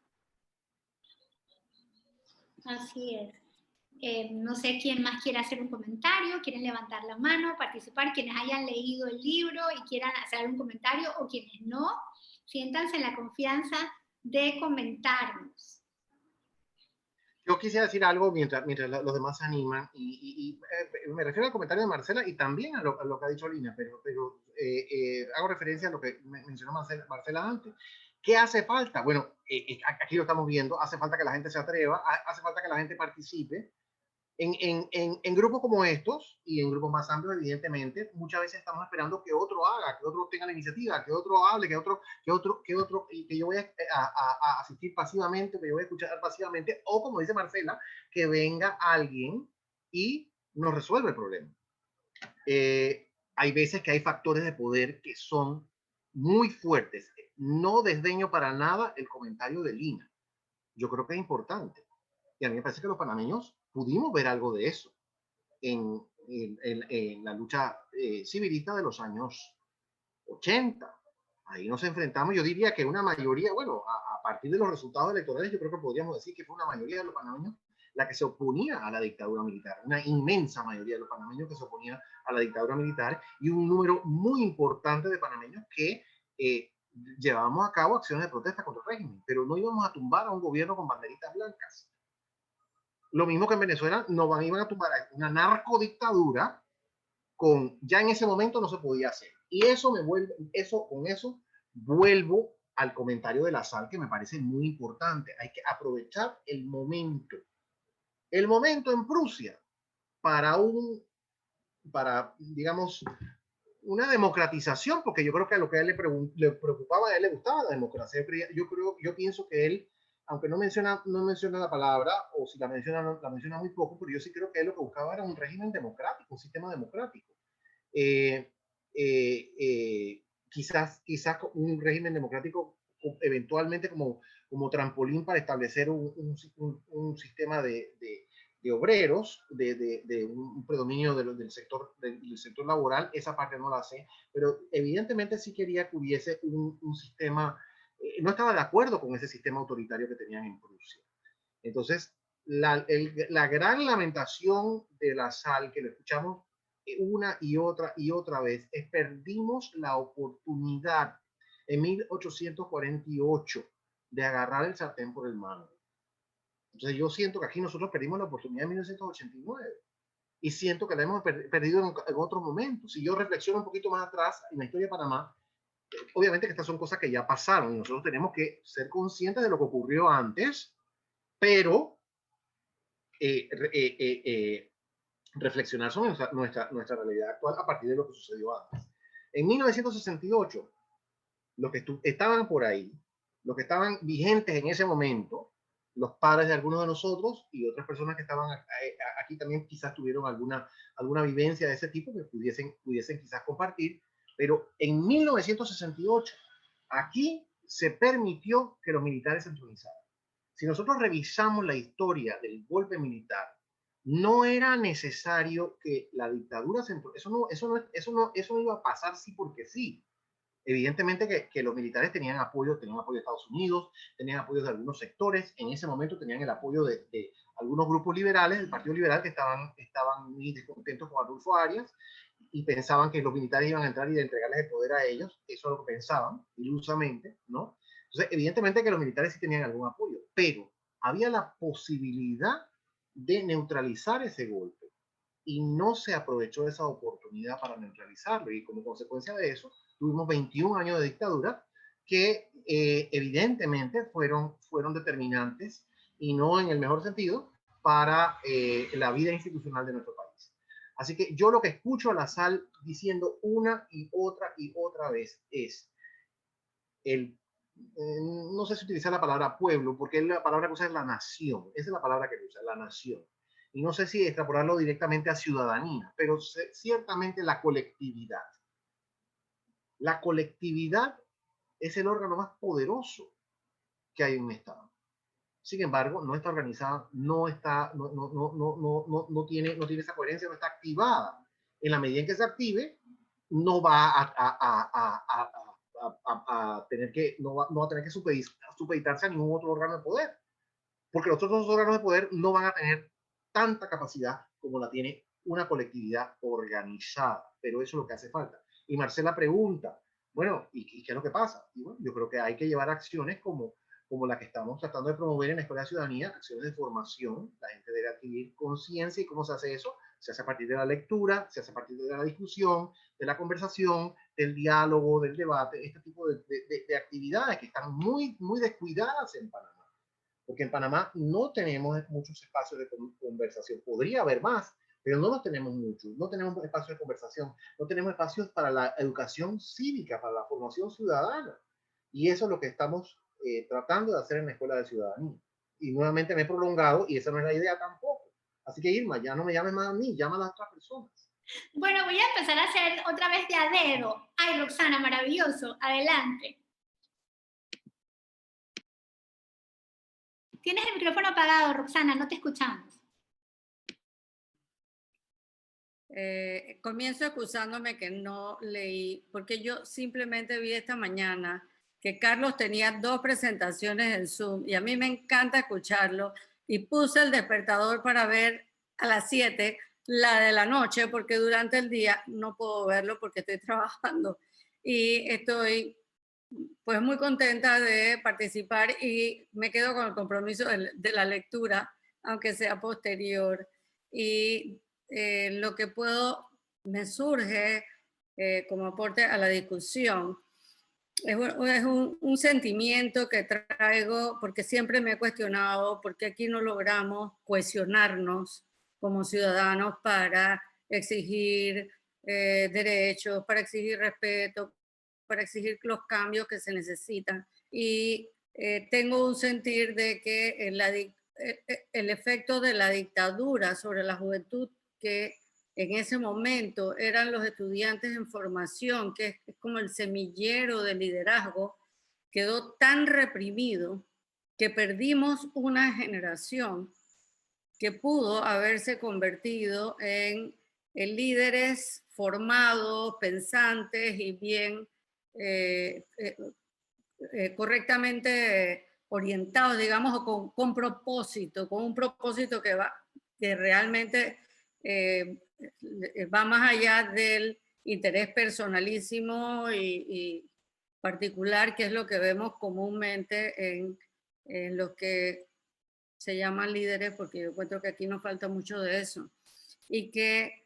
Así es. No sé quién más quiere hacer un comentario, quieren levantar la mano, participar, quienes hayan leído el libro y quieran hacer algún comentario, o quienes no, siéntanse en la confianza de comentarnos. Yo quisiera decir algo mientras los demás se animan, y me refiero al comentario de Marcela y también a lo que ha dicho Lina, pero hago referencia a lo que mencionó Marcela antes. ¿Qué hace falta? Bueno, aquí lo estamos viendo, hace falta que la gente se atreva, hace falta que la gente participe. En grupos como estos y en grupos más amplios, evidentemente, muchas veces estamos esperando que otro haga, que otro tenga la iniciativa, que otro hable, que yo voy a asistir pasivamente, que yo voy a escuchar pasivamente, o como dice Marcela, que venga alguien y nos resuelve el problema. Hay veces que hay factores de poder que son muy fuertes. No desdeño para nada el comentario de Lina. Yo creo que es importante. Y a mí me parece que los panameños pudimos ver algo de eso en la lucha civilista de los años 80. Ahí nos enfrentamos, yo diría que una mayoría, bueno, a partir de los resultados electorales, yo creo que podríamos decir que fue una mayoría de los panameños la que se oponía a la dictadura militar, una inmensa mayoría de los panameños que se oponía a la dictadura militar, y un número muy importante de panameños que llevábamos a cabo acciones de protesta contra el régimen, pero no íbamos a tumbar a un gobierno con banderitas blancas. Lo mismo que en Venezuela, no iban a tumbar a una narcodictadura ya en ese momento no se podía hacer. Y con eso vuelvo al comentario de la SAL, que me parece muy importante. Hay que aprovechar el momento. El momento en Prusia digamos, una democratización, porque yo creo que a lo que a él le preocupaba, a él le gustaba la democracia. Yo pienso que él, aunque no menciona la palabra, o si la menciona muy poco, pero yo sí creo que él lo que buscaba era un régimen democrático, un sistema democrático. Quizás un régimen democrático eventualmente como trampolín para establecer un sistema de obreros, de un predominio del sector laboral. Esa parte no la sé, pero evidentemente sí quería que hubiese un sistema, no estaba de acuerdo con ese sistema autoritario que tenían en Prusia. Entonces, la gran lamentación de Lassalle, que lo escuchamos una y otra vez, es perdimos la oportunidad en 1848 de agarrar el sartén por el mango. Entonces yo siento que aquí nosotros perdimos la oportunidad en 1989 y siento que la hemos perdido en otros momentos. Si yo reflexiono un poquito más atrás en la historia de Panamá, obviamente que estas son cosas que ya pasaron y nosotros tenemos que ser conscientes de lo que ocurrió antes, pero reflexionar sobre nuestra realidad actual a partir de lo que sucedió antes. En 1968, los que estaban por ahí, los que estaban vigentes en ese momento, los padres de algunos de nosotros y otras personas que estaban aquí también quizás tuvieron alguna vivencia de ese tipo que pudiesen quizás compartir, pero en 1968 aquí se permitió que los militares se entronizaran. Si nosotros revisamos la historia del golpe militar, no era necesario que la dictadura se eso no iba a pasar sí porque sí. Evidentemente que los militares tenían apoyo de Estados Unidos, tenían apoyo de algunos sectores, en ese momento tenían el apoyo de algunos grupos liberales, del Partido Liberal, que estaban muy descontentos con Adolfo Arias y pensaban que los militares iban a entrar y de entregarles el poder a ellos. Eso es lo que pensaban, ilusamente, ¿no? Entonces, evidentemente que los militares sí tenían algún apoyo, pero había la posibilidad de neutralizar ese golpe y no se aprovechó esa oportunidad para neutralizarlo, y como consecuencia de eso tuvimos 21 años de dictadura que evidentemente fueron determinantes y no en el mejor sentido para la vida institucional de nuestro país. Así que yo lo que escucho a Lassalle diciendo una y otra vez es no sé si utilizar la palabra pueblo, porque la palabra que usa es la nación, esa es la palabra que usa, la nación. Y no sé si extrapolarlo directamente a ciudadanía, pero ciertamente la colectividad. La colectividad es el órgano más poderoso que hay en un Estado. Sin embargo, no está organizada, no tiene esa coherencia, no está activada. En la medida en que se active, no va a tener que supeditarse a ningún otro órgano de poder, porque los otros órganos de poder no van a tener tanta capacidad como la tiene una colectividad organizada, pero eso es lo que hace falta. Y Marcela pregunta, bueno, ¿y qué es lo que pasa? Y bueno, yo creo que hay que llevar acciones como la que estamos tratando de promover en la Escuela de Ciudadanía, acciones de formación. La gente debe adquirir conciencia. ¿Y cómo se hace eso? Se hace a partir de la lectura, se hace a partir de la discusión, de la conversación, del diálogo, del debate, este tipo de actividades que están muy, muy descuidadas en Panamá. Porque en Panamá no tenemos muchos espacios de conversación. Podría haber más, pero no los tenemos muchos. No tenemos espacios de conversación, no tenemos espacios para la educación cívica, para la formación ciudadana. Y eso es lo que estamos tratando de hacer en la Escuela de Ciudadanía. Y nuevamente me he prolongado y esa no es la idea tampoco. Así que Irma, ya no me llames más a mí, llama a las otras personas. Bueno, voy a empezar a hacer otra vez de a dedo. Ay, Roxana, maravilloso. Adelante. Tienes el micrófono apagado, Roxana, no te escuchamos. Comienzo excusándome que no leí, porque yo simplemente vi esta mañana que Carlos tenía 2 presentaciones en Zoom y a mí me encanta escucharlo y puse el despertador para ver a las 7 la de la noche, porque durante el día no puedo verlo porque estoy trabajando y estoy pues muy contenta de participar y me quedo con el compromiso de la lectura, aunque sea posterior. Y lo que me surge como aporte a la discusión es un sentimiento que traigo porque siempre me he cuestionado por qué aquí no logramos cohesionarnos como ciudadanos para exigir derechos, para exigir respeto, para exigir los cambios que se necesitan. Y tengo un sentir de que el efecto de la dictadura sobre la juventud, que en ese momento eran los estudiantes en formación, que es como el semillero de liderazgo, quedó tan reprimido que perdimos una generación que pudo haberse convertido en líderes formados, pensantes y bien correctamente orientados, digamos, o con propósito, con un propósito que realmente va más allá del interés personalísimo y particular, que es lo que vemos comúnmente en los que se llaman líderes, porque yo encuentro que aquí nos falta mucho de eso, y que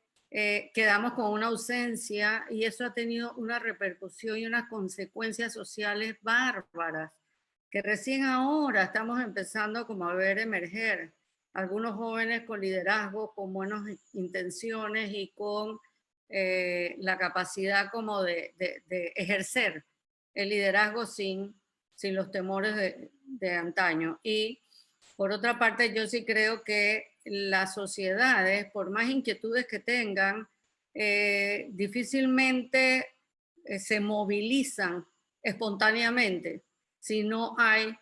quedamos con una ausencia, y eso ha tenido una repercusión y unas consecuencias sociales bárbaras, que recién ahora estamos empezando como a ver emerger algunos jóvenes con liderazgo, con buenas intenciones y con la capacidad como de ejercer el liderazgo sin los temores de antaño. Y por otra parte, yo sí creo que las sociedades, por más inquietudes que tengan, difícilmente se movilizan espontáneamente si no hay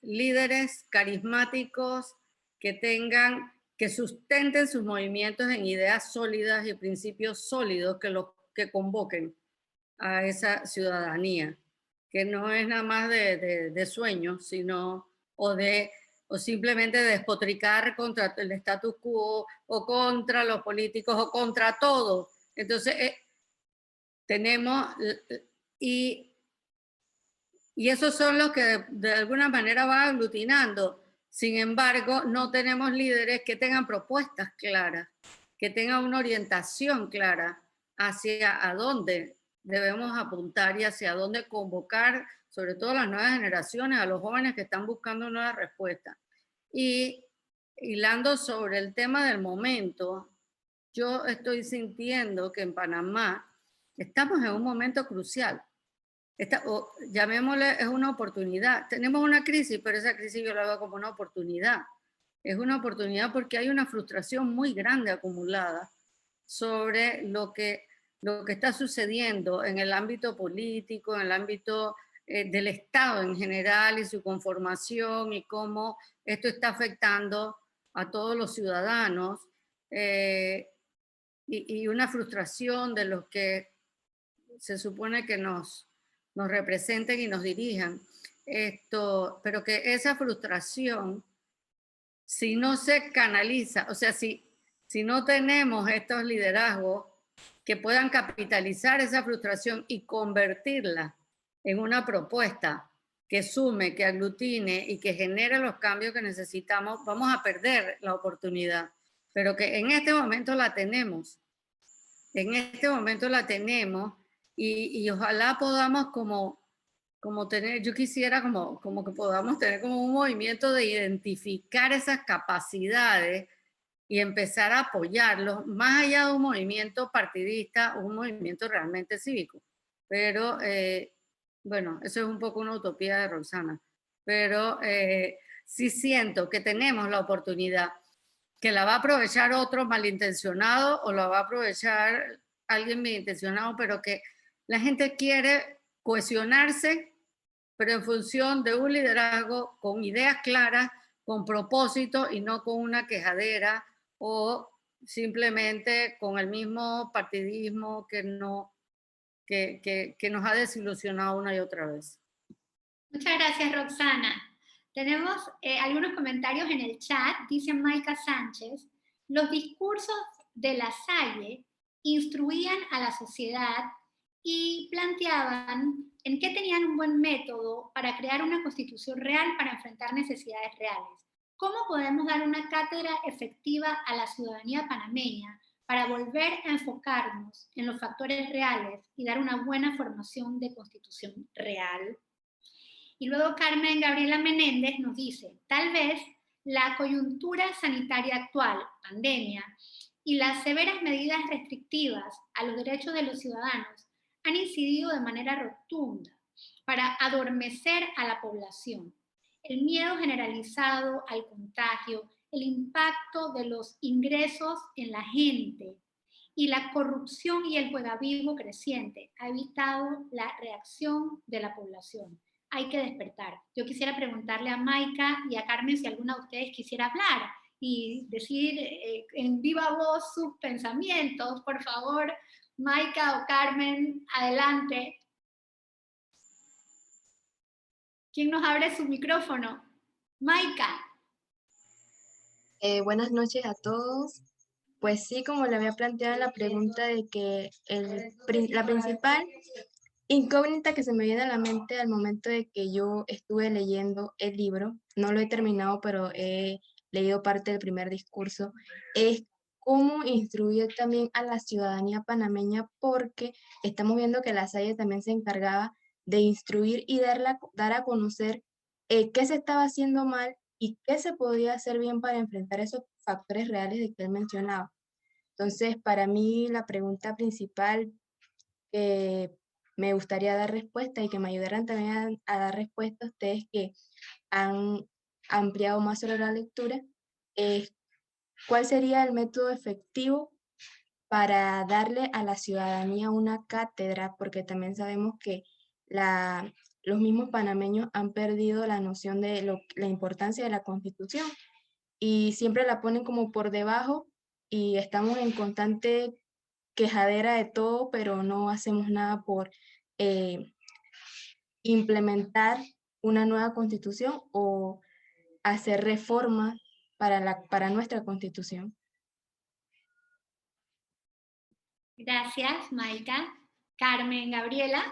líderes carismáticos que sustenten sus movimientos en ideas sólidas y principios sólidos que convoquen a esa ciudadanía, que no es nada más de sueños, sino o simplemente despotricar contra el status quo o contra los políticos o contra todo. Entonces, tenemos, y esos son los que de alguna manera van aglutinando. Sin embargo, no tenemos líderes que tengan propuestas claras, que tengan una orientación clara hacia a dónde debemos apuntar y hacia dónde convocar, sobre todo las nuevas generaciones, a los jóvenes que están buscando nuevas respuestas. Y hilando sobre el tema del momento, yo estoy sintiendo que en Panamá estamos en un momento crucial. Llamémosle, es una oportunidad. Tenemos una crisis, pero esa crisis yo la veo como una oportunidad. Es una oportunidad porque hay una frustración muy grande acumulada sobre lo que está sucediendo en el ámbito político, en el ámbito del Estado en general y su conformación y cómo esto está afectando a todos los ciudadanos y una frustración de los que se supone que nos representen y nos dirijan. Pero que esa frustración, si no se canaliza, o sea, si no tenemos estos liderazgos que puedan capitalizar esa frustración y convertirla en una propuesta que sume, que aglutine y que genere los cambios que necesitamos, vamos a perder la oportunidad. Pero que en este momento la tenemos. En este momento la tenemos y ojalá podamos como tener, yo quisiera como que podamos tener como un movimiento de identificar esas capacidades y empezar a apoyarlos, más allá de un movimiento partidista, un movimiento realmente cívico. Pero, bueno, eso es un poco una utopía de Roxana, pero sí siento que tenemos la oportunidad, que la va a aprovechar otro malintencionado o la va a aprovechar alguien malintencionado, pero que la gente quiere cohesionarse, pero en función de un liderazgo con ideas claras, con propósito y no con una quejadera o simplemente con el mismo partidismo que nos ha desilusionado una y otra vez. Muchas gracias, Roxana. Tenemos algunos comentarios en el chat. Dice Maika Sánchez: los discursos de La Salle instruían a la sociedad y planteaban en qué tenían un buen método para crear una constitución real para enfrentar necesidades reales. ¿Cómo podemos dar una cátedra efectiva a la ciudadanía panameña para volver a enfocarnos en los factores reales y dar una buena formación de constitución real? Y luego Carmen Gabriela Menéndez nos dice: tal vez La coyuntura sanitaria actual, pandemia, y las severas medidas restrictivas a los derechos de los ciudadanos han incidido de manera rotunda para adormecer a la población. El miedo generalizado al contagio, el impacto de los ingresos en la gente y la corrupción y el juegavivo creciente ha evitado la reacción de la población. Hay que despertar. Yo quisiera preguntarle a Maika y a Carmen si alguna de ustedes quisiera hablar y decir en viva voz sus pensamientos. Por favor, Maika o Carmen, adelante. ¿Quién nos abre su micrófono? Maika. Buenas noches a todos. Pues sí, como le había planteado en la pregunta de que la principal incógnita que se me viene a la mente al momento de que yo estuve leyendo el libro, no lo he terminado, pero he leído parte del primer discurso, es cómo instruir también a la ciudadanía panameña, porque estamos viendo que la SAIE también se encargaba de instruir y dar a conocer qué se estaba haciendo mal y qué se podía hacer bien para enfrentar esos factores reales de que él mencionaba. Entonces, para mí la pregunta principal que me gustaría dar respuesta y que me ayudaran también a dar respuesta a ustedes que han ampliado más sobre la lectura, es cuál sería el método efectivo para darle a la ciudadanía una cátedra, porque también sabemos que los mismos panameños han perdido la noción de la importancia de la Constitución y siempre la ponen como por debajo y estamos en constante quejadera de todo, pero no hacemos nada por implementar una nueva Constitución o hacer reformas para nuestra Constitución. Gracias, Maika. Carmen, Gabriela.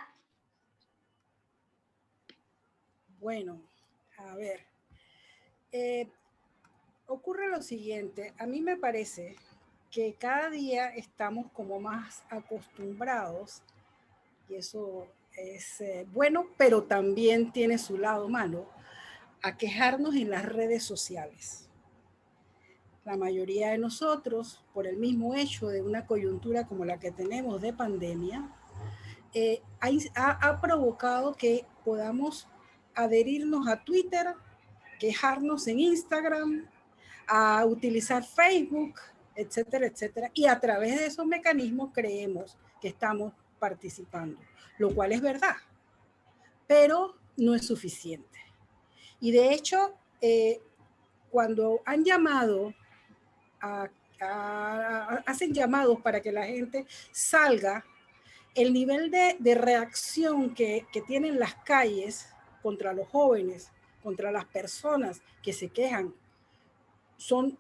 Bueno, a ver. Ocurre lo siguiente. A mí me parece que cada día estamos como más acostumbrados, y eso es bueno, pero también tiene su lado malo, a quejarnos en las redes sociales. La mayoría de nosotros, por el mismo hecho de una coyuntura como la que tenemos de pandemia, ha provocado que podamos adherirnos a Twitter, quejarnos en Instagram, a utilizar Facebook, etcétera, etcétera. Y a través de esos mecanismos creemos que estamos participando, lo cual es verdad, pero no es suficiente. Y de hecho, cuando han llamado, hacen llamados para que la gente salga, el nivel de reacción que tienen las calles contra los jóvenes, contra las personas que se quejan, son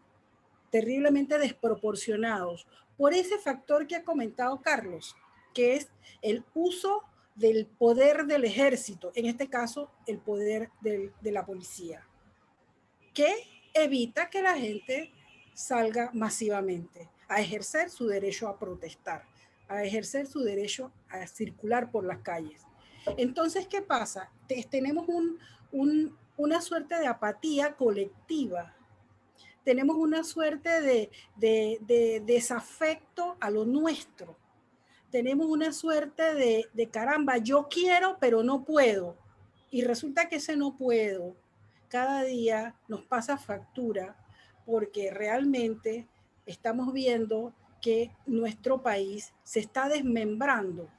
terriblemente desproporcionados por ese factor que ha comentado Carlos, que es el uso del poder del ejército, en este caso el poder de la policía, que evita que la gente salga masivamente a ejercer su derecho a protestar, a ejercer su derecho a circular por las calles. Entonces, ¿qué pasa? Tenemos una suerte de apatía colectiva. Tenemos una suerte de desafecto a lo nuestro. Tenemos una suerte de caramba, yo quiero, pero no puedo. Y resulta que ese no puedo cada día nos pasa factura porque realmente estamos viendo que nuestro país se está desmembrando.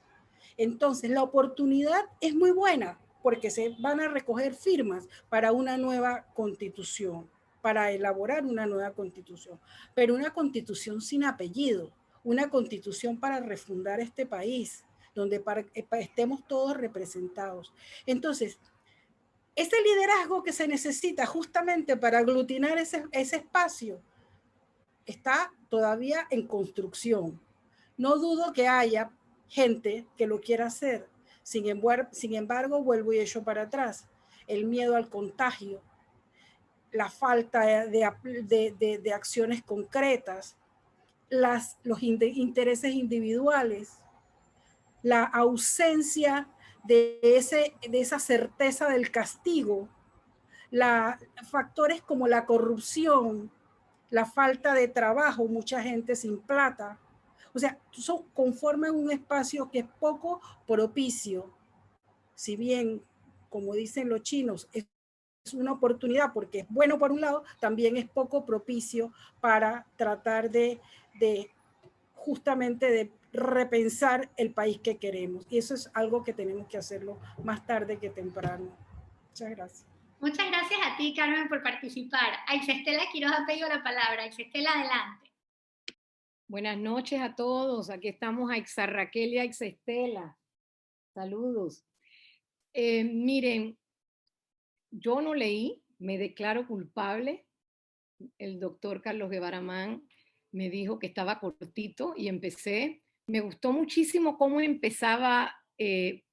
Entonces, la oportunidad es muy buena porque se van a recoger firmas para una nueva constitución, para elaborar una nueva constitución, pero una constitución sin apellido, una constitución para refundar este país, donde estemos todos representados. Entonces, ese liderazgo que se necesita justamente para aglutinar ese espacio está todavía en construcción. No dudo que haya gente que lo quiera hacer. Sin embargo, vuelvo y echo para atrás. El miedo al contagio, la falta de acciones concretas, los intereses individuales, la ausencia de esa certeza del castigo, factores como la corrupción, la falta de trabajo, mucha gente sin plata. O sea, conforman un espacio que es poco propicio. Si bien, como dicen los chinos, es una oportunidad porque es bueno por un lado, también es poco propicio para tratar de justamente de repensar el país que queremos. Y eso es algo que tenemos que hacerlo más tarde que temprano. Muchas gracias. Muchas gracias a ti, Carmen, por participar. A Ixestela Quiroz ha pedido la palabra. Ixestela, adelante. Buenas noches a todos. Aquí estamos a Ixarraquel y a Ixestela. Saludos. Miren, yo no leí, me declaro culpable. El doctor Carlos Guevara Mann me dijo que estaba cortito y empecé. Me gustó muchísimo cómo empezaba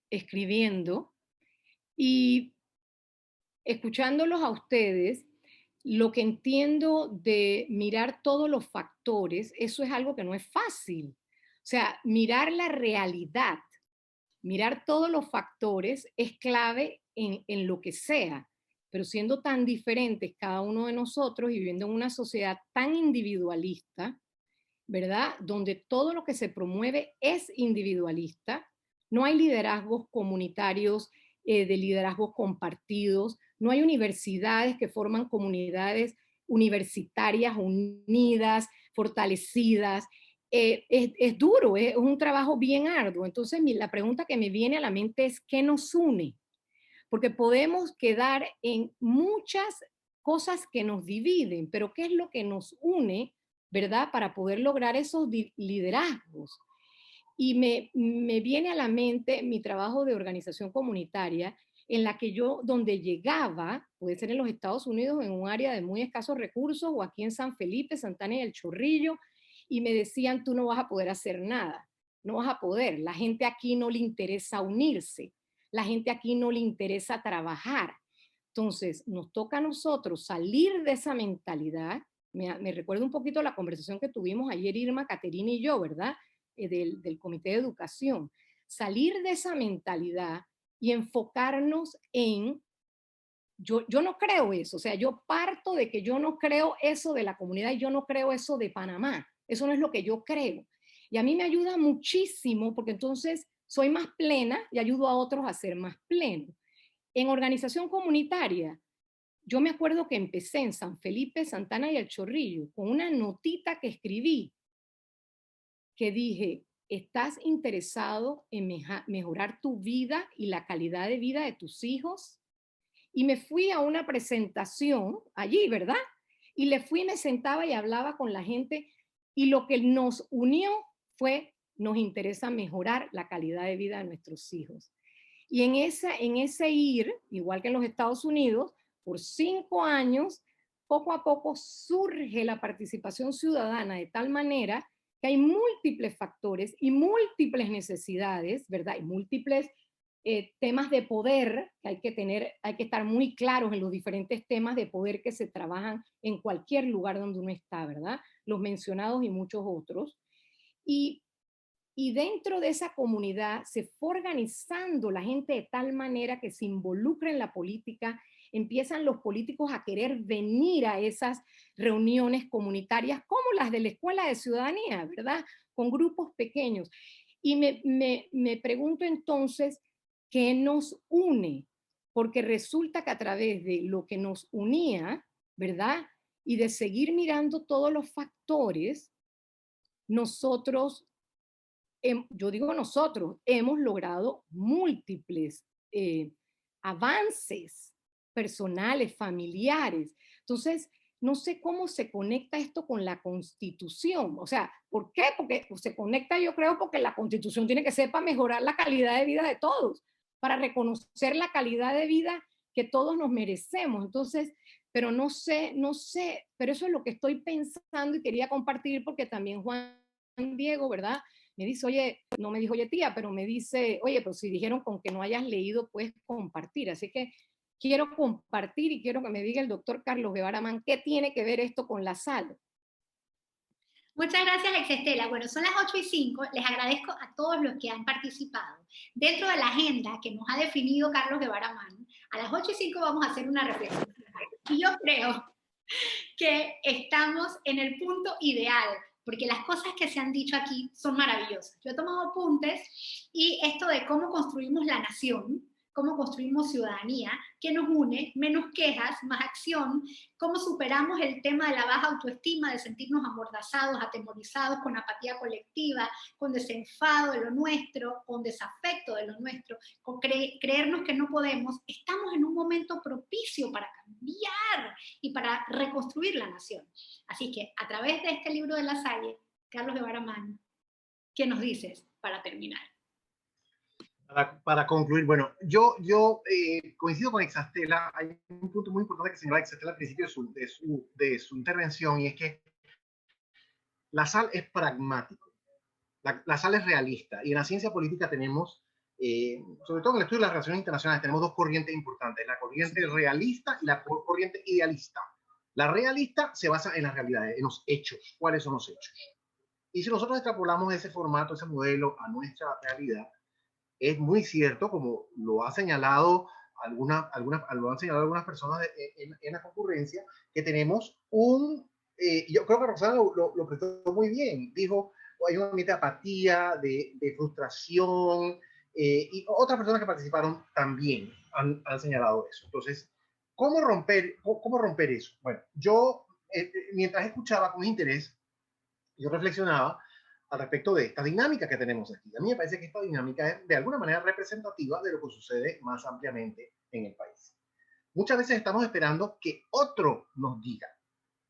escribiendo, y escuchándolos a ustedes, lo que entiendo de mirar todos los factores, eso es algo que no es fácil. O sea, mirar la realidad, mirar todos los factores es clave en lo que sea, pero siendo tan diferentes cada uno de nosotros y viviendo en una sociedad tan individualista, ¿verdad? Donde todo lo que se promueve es individualista, no hay liderazgos comunitarios, de liderazgos compartidos, no hay universidades que forman comunidades universitarias unidas, fortalecidas. Es duro, es un trabajo bien arduo. Entonces, la pregunta que me viene a la mente es, ¿qué nos une? Porque podemos quedar en muchas cosas que nos dividen, pero ¿qué es lo que nos une, verdad? Para poder lograr esos liderazgos. Y me viene a la mente mi trabajo de organización comunitaria, en la que yo, donde llegaba, puede ser en los Estados Unidos, en un área de muy escasos recursos, o aquí en San Felipe, Santana y El Chorrillo, y me decían, tú no vas a poder hacer nada, no vas a poder, la gente aquí no le interesa unirse, la gente aquí no le interesa trabajar. Entonces, nos toca a nosotros salir de esa mentalidad. Me recuerdo un poquito la conversación que tuvimos ayer Irma, Caterina y yo, ¿verdad? Del Comité de Educación. Salir de esa mentalidad y enfocarnos en, yo no creo eso, o sea, yo parto de que yo no creo eso de la comunidad y yo no creo eso de Panamá, eso no es lo que yo creo. Y a mí me ayuda muchísimo porque entonces soy más plena y ayudo a otros a ser más plenos. En organización comunitaria, yo me acuerdo que empecé en San Felipe, Santana y El Chorrillo con una notita que escribí que dije, ¿estás interesado en mejorar tu vida y la calidad de vida de tus hijos? Y me fui a una presentación allí, ¿verdad? Y me sentaba y hablaba con la gente, y lo que nos unió fue, nos interesa mejorar la calidad de vida de nuestros hijos. Y en ese ir, igual que en los Estados Unidos, por 5 años, poco a poco surge la participación ciudadana de tal manera que hay múltiples factores y múltiples necesidades, ¿verdad? Y múltiples temas de poder que hay que estar muy claros en los diferentes temas de poder que se trabajan en cualquier lugar donde uno está, ¿verdad? Los mencionados y muchos otros. Y dentro de esa comunidad se fue organizando la gente de tal manera que se involucra en la política, empiezan los políticos a querer venir a esas reuniones comunitarias como las de la Escuela de Ciudadanía, ¿verdad? Con grupos pequeños. Y me pregunto entonces, ¿qué nos une? Porque resulta que a través de lo que nos unía, ¿verdad? Y de seguir mirando todos los factores, nosotros, yo digo nosotros, hemos logrado múltiples avances personales, familiares. Entonces, no sé cómo se conecta esto con la Constitución. O sea, ¿por qué? Porque se conecta, yo creo, porque la Constitución tiene que ser para mejorar la calidad de vida de todos, para reconocer la calidad de vida que todos nos merecemos. Entonces, pero no sé, pero eso es lo que estoy pensando y quería compartir porque también Juan Diego, ¿verdad? Me dice, oye, no me dijo, oye tía, pero me dice, oye, pues si dijeron con que no hayas leído, puedes compartir. Así que quiero compartir y quiero que me diga el doctor Carlos Guevara Mann, ¿qué tiene que ver esto con la sal? Muchas gracias, Ixestela. Bueno, son las 8:05. Les agradezco a todos los que han participado. Dentro de la agenda que nos ha definido Carlos Guevara Mann, a las 8:05 vamos a hacer una reflexión. Y yo creo que estamos en el punto ideal, porque las cosas que se han dicho aquí son maravillosas. Yo he tomado apuntes y esto de cómo construimos la nación, cómo construimos ciudadanía, qué nos une, menos quejas, más acción, cómo superamos el tema de la baja autoestima, de sentirnos amordazados, atemorizados, con apatía colectiva, con desenfado de lo nuestro, con desafecto de lo nuestro, con creernos que no podemos. Estamos en un momento propicio para cambiar y para reconstruir la nación. Así que a través de este libro de La Salle, Carlos Guevara Mann, ¿qué nos dices para terminar? Para concluir, bueno, yo coincido con Exastela. Hay un punto muy importante que señalaba Exastela al principio de su intervención, y es que la SAL es pragmático, la SAL es realista, y en la ciencia política tenemos, sobre todo en el estudio de las relaciones internacionales, tenemos dos corrientes importantes, la corriente realista y la corriente idealista. La realista se basa en las realidades, en los hechos. ¿Cuáles son los hechos? Y si nosotros extrapolamos ese formato, ese modelo a nuestra realidad, es muy cierto, como lo ha señalado algunas personas en la concurrencia, que tenemos yo creo que Roxana lo presentó muy bien. Dijo, hay un ambiente de apatía, de frustración, y otras personas que participaron también han señalado eso. Entonces, ¿cómo romper eso? Bueno, yo, mientras escuchaba con interés, yo reflexionaba al respecto de esta dinámica que tenemos aquí. A mí me parece que esta dinámica es de alguna manera representativa de lo que sucede más ampliamente en el país. Muchas veces estamos esperando que otro nos diga.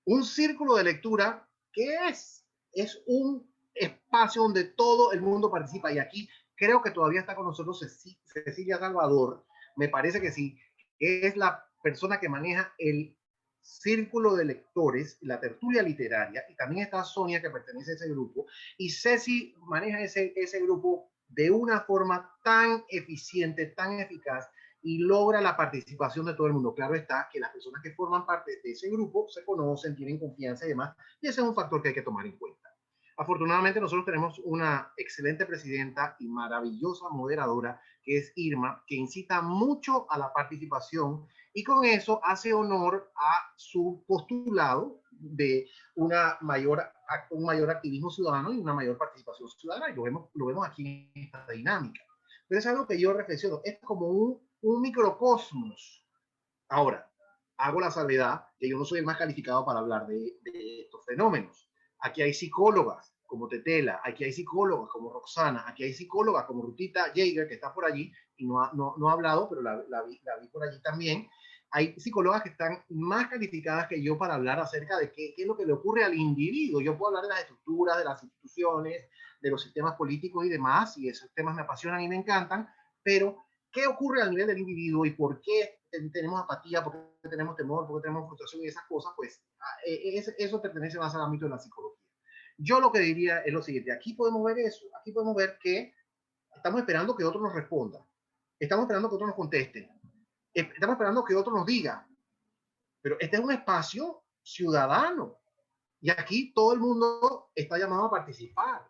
Un círculo de lectura, ¿qué es? Es un espacio donde todo el mundo participa, y aquí creo que todavía está con nosotros Cecilia Salvador, me parece que sí, que es la persona que maneja el círculo de lectores, la tertulia literaria, y también está Sonia, que pertenece a ese grupo, y Ceci maneja ese grupo de una forma tan eficiente, tan eficaz, y logra la participación de todo el mundo. Claro está que las personas que forman parte de ese grupo se conocen, tienen confianza y demás, y ese es un factor que hay que tomar en cuenta. Afortunadamente nosotros tenemos una excelente presidenta y maravillosa moderadora, que es Irma, que incita mucho a la participación, y con eso hace honor a su postulado de un mayor activismo ciudadano y una mayor participación ciudadana, y lo vemos aquí en esta dinámica. Pero es algo que yo reflexiono, es como un microcosmos. Ahora, hago la salvedad que yo no soy el más calificado para hablar de estos fenómenos. Aquí hay psicólogas como Tetela, aquí hay psicólogas como Roxana, aquí hay psicólogas como Rutita Jaeger, que está por allí y no ha hablado, pero la vi por allí también. Hay psicólogas que están más calificadas que yo para hablar acerca de qué es lo que le ocurre al individuo. Yo puedo hablar de las estructuras, de las instituciones, de los sistemas políticos y demás, y esos temas me apasionan y me encantan, pero ¿qué ocurre al nivel del individuo y por qué tenemos apatía, por qué tenemos temor, por qué tenemos frustración y esas cosas? Pues eso pertenece más al ámbito de la psicología. Yo lo que diría es lo siguiente: aquí podemos ver eso, aquí podemos ver que estamos esperando que otro nos responda, estamos esperando que otro nos conteste, estamos esperando que otro nos diga, pero este es un espacio ciudadano y aquí todo el mundo está llamado a participar,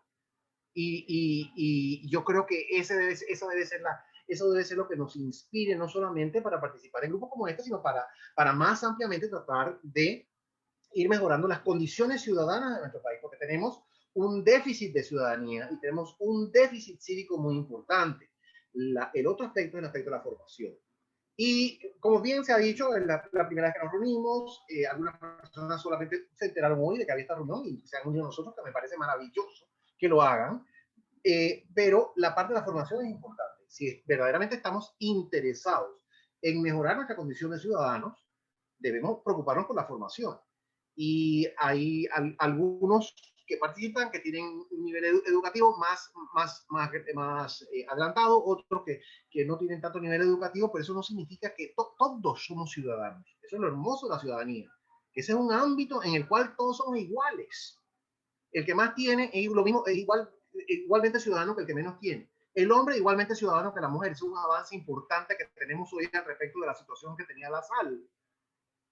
y yo creo que eso debe ser lo que nos inspire, no solamente para participar en grupos como este, sino para más ampliamente tratar de ir mejorando las condiciones ciudadanas de nuestro país, porque tenemos un déficit de ciudadanía y tenemos un déficit cívico muy importante. El otro aspecto es el aspecto de la formación. Y como bien se ha dicho, la primera vez que nos reunimos, algunas personas solamente se enteraron hoy de que había esta reunión y se han unido a nosotros, que me parece maravilloso que lo hagan. Pero la parte de la formación es importante. Si verdaderamente estamos interesados en mejorar nuestra condición de ciudadanos, debemos preocuparnos por la formación. Y hay algunos que participan, que tienen un nivel educativo más adelantado, otros que no tienen tanto nivel educativo, pero eso no significa que todos somos ciudadanos. Eso es lo hermoso de la ciudadanía. Ese es un ámbito en el cual todos somos iguales. El que más tiene es lo mismo, es igualmente ciudadano que el que menos tiene. El hombre igualmente ciudadano que la mujer. Es un avance importante que tenemos hoy al respecto de la situación que tenía la SAL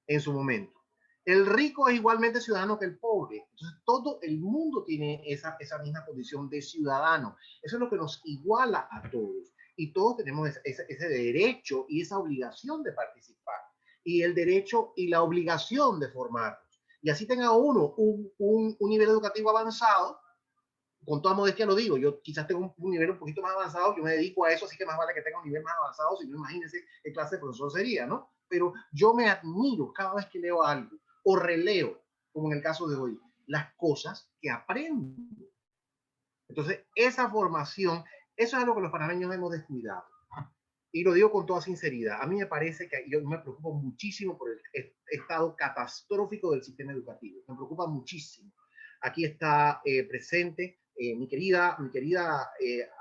en su momento. El rico es igualmente ciudadano que el pobre. Entonces, todo el mundo tiene esa misma condición de ciudadano. Eso es lo que nos iguala a todos. Y todos tenemos ese derecho y esa obligación de participar. y el derecho y la obligación de formarnos. Y así tenga uno un nivel educativo avanzado, con toda modestia lo digo, yo quizás tengo un nivel un poquito más avanzado, yo me dedico a eso, así que más vale que tenga un nivel más avanzado, si no imagínense qué clase de profesor sería, ¿no? Pero yo me admiro cada vez que leo algo o releo, como en el caso de hoy, las cosas que aprendo. Entonces, esa formación, eso es algo que los panameños hemos descuidado. Y lo digo con toda sinceridad. A mí me parece que yo me preocupo muchísimo por el estado catastrófico del sistema educativo. Me preocupa muchísimo. Aquí está presente mi querida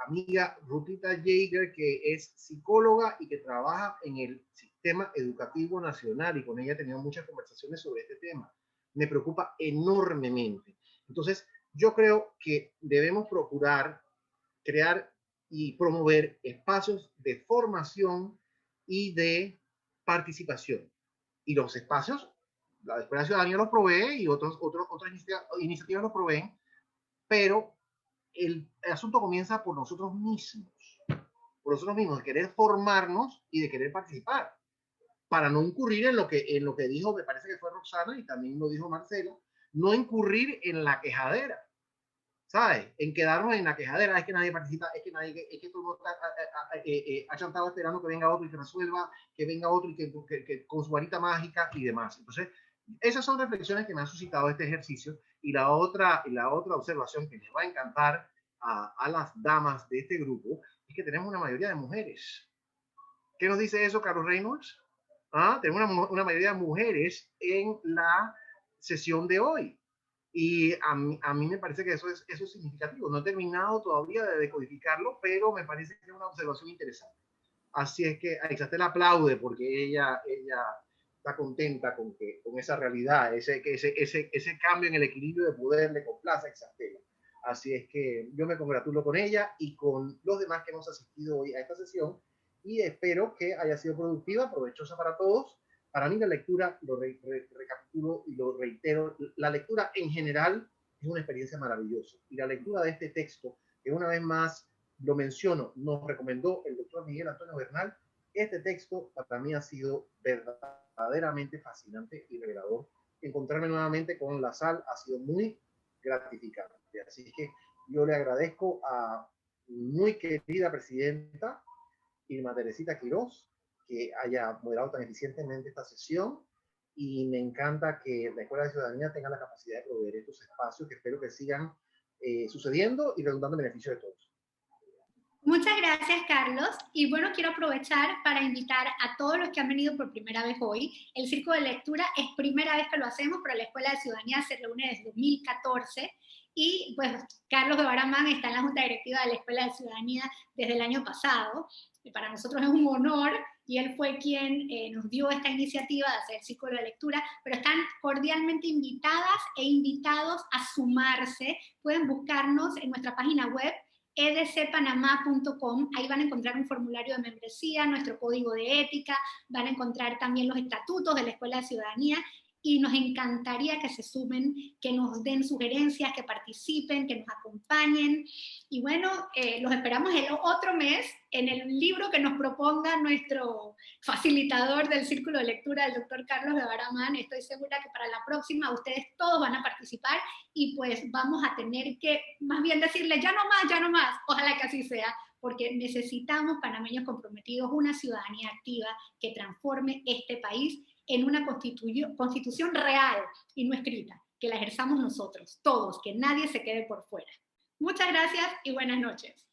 amiga Rutita Jaeger, que es psicóloga y que trabaja en el sistema educativo nacional, y con ella he tenido muchas conversaciones sobre este tema. Me preocupa enormemente. Entonces, yo creo que debemos procurar crear y promover espacios de formación y de participación. Y los espacios, la Escuela Ciudadanía los provee y otras iniciativas los proveen, pero el asunto comienza por nosotros mismos, de querer formarnos y de querer participar, para no incurrir en lo que dijo, me parece que fue Roxana y también lo dijo Marcelo, no incurrir en la quejadera, ¿sabes? En quedarnos en la quejadera, es que nadie participa, es que todo el mundo está achantado esperando que venga otro y que resuelva, que venga otro y que con su varita mágica y demás. Entonces, esas son reflexiones que me han suscitado este ejercicio. Y la otra observación que les va a encantar a las damas de este grupo es que tenemos una mayoría de mujeres. ¿Qué nos dice eso, Carlos Reynolds? Tenemos una mayoría de mujeres en la sesión de hoy. Y a mí me parece que eso es significativo. No he terminado todavía de decodificarlo, pero me parece que es una observación interesante. Así es que a Ixastela aplaude porque ella está contenta con esa realidad, ese cambio en el equilibrio de poder le complace a Ixastela. Así es que yo me congratulo con ella y con los demás que hemos asistido hoy a esta sesión, y espero que haya sido productiva, provechosa para todos. Para mí la lectura, lo recapitulo y lo reitero, la lectura en general es una experiencia maravillosa. Y la lectura de este texto, que una vez más lo menciono, nos recomendó el doctor Miguel Antonio Bernal, este texto para mí ha sido verdaderamente fascinante y revelador. Encontrarme nuevamente con La Sal ha sido muy gratificante. Así que yo le agradezco a mi muy querida presidenta, Irma Teresita Quiroz, que haya moderado tan eficientemente esta sesión, y me encanta que la Escuela de Ciudadanía tenga la capacidad de proveer estos espacios que espero que sigan sucediendo y redundando en beneficio de todos. Muchas gracias, Carlos. Y bueno, quiero aprovechar para invitar a todos los que han venido por primera vez hoy. El Círculo de Lectura es primera vez que lo hacemos, pero la Escuela de Ciudadanía se reúne desde 2014. Y pues Carlos Guevara Mann está en la Junta Directiva de la Escuela de Ciudadanía desde el año pasado. Para nosotros es un honor, y él fue quien nos dio esta iniciativa de hacer Círculo de Lectura, pero están cordialmente invitadas e invitados a sumarse. Pueden buscarnos en nuestra página web, edcpanamá.com. Ahí van a encontrar un formulario de membresía, nuestro código de ética, van a encontrar también los estatutos de la Escuela de Ciudadanía, y nos encantaría que se sumen, que nos den sugerencias, que participen, que nos acompañen. Y bueno, los esperamos el otro mes en el libro que nos proponga nuestro facilitador del Círculo de Lectura, el doctor Carlos Guevara Mann. Estoy segura que para la próxima ustedes todos van a participar, y pues vamos a tener que más bien decirle ya no más, ojalá que así sea, porque necesitamos panameños comprometidos, una ciudadanía activa que transforme este país en una constitución real y no escrita, que la ejerzamos nosotros, todos, que nadie se quede por fuera. Muchas gracias y buenas noches.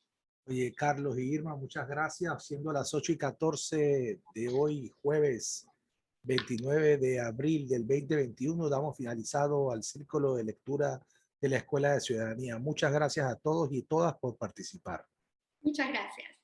Oye, Carlos y Irma, muchas gracias. Siendo las 8:14 de hoy, jueves 29 de abril del 2021, damos finalizado al Círculo de Lectura de la Escuela de Ciudadanía. Muchas gracias a todos y todas por participar. Muchas gracias.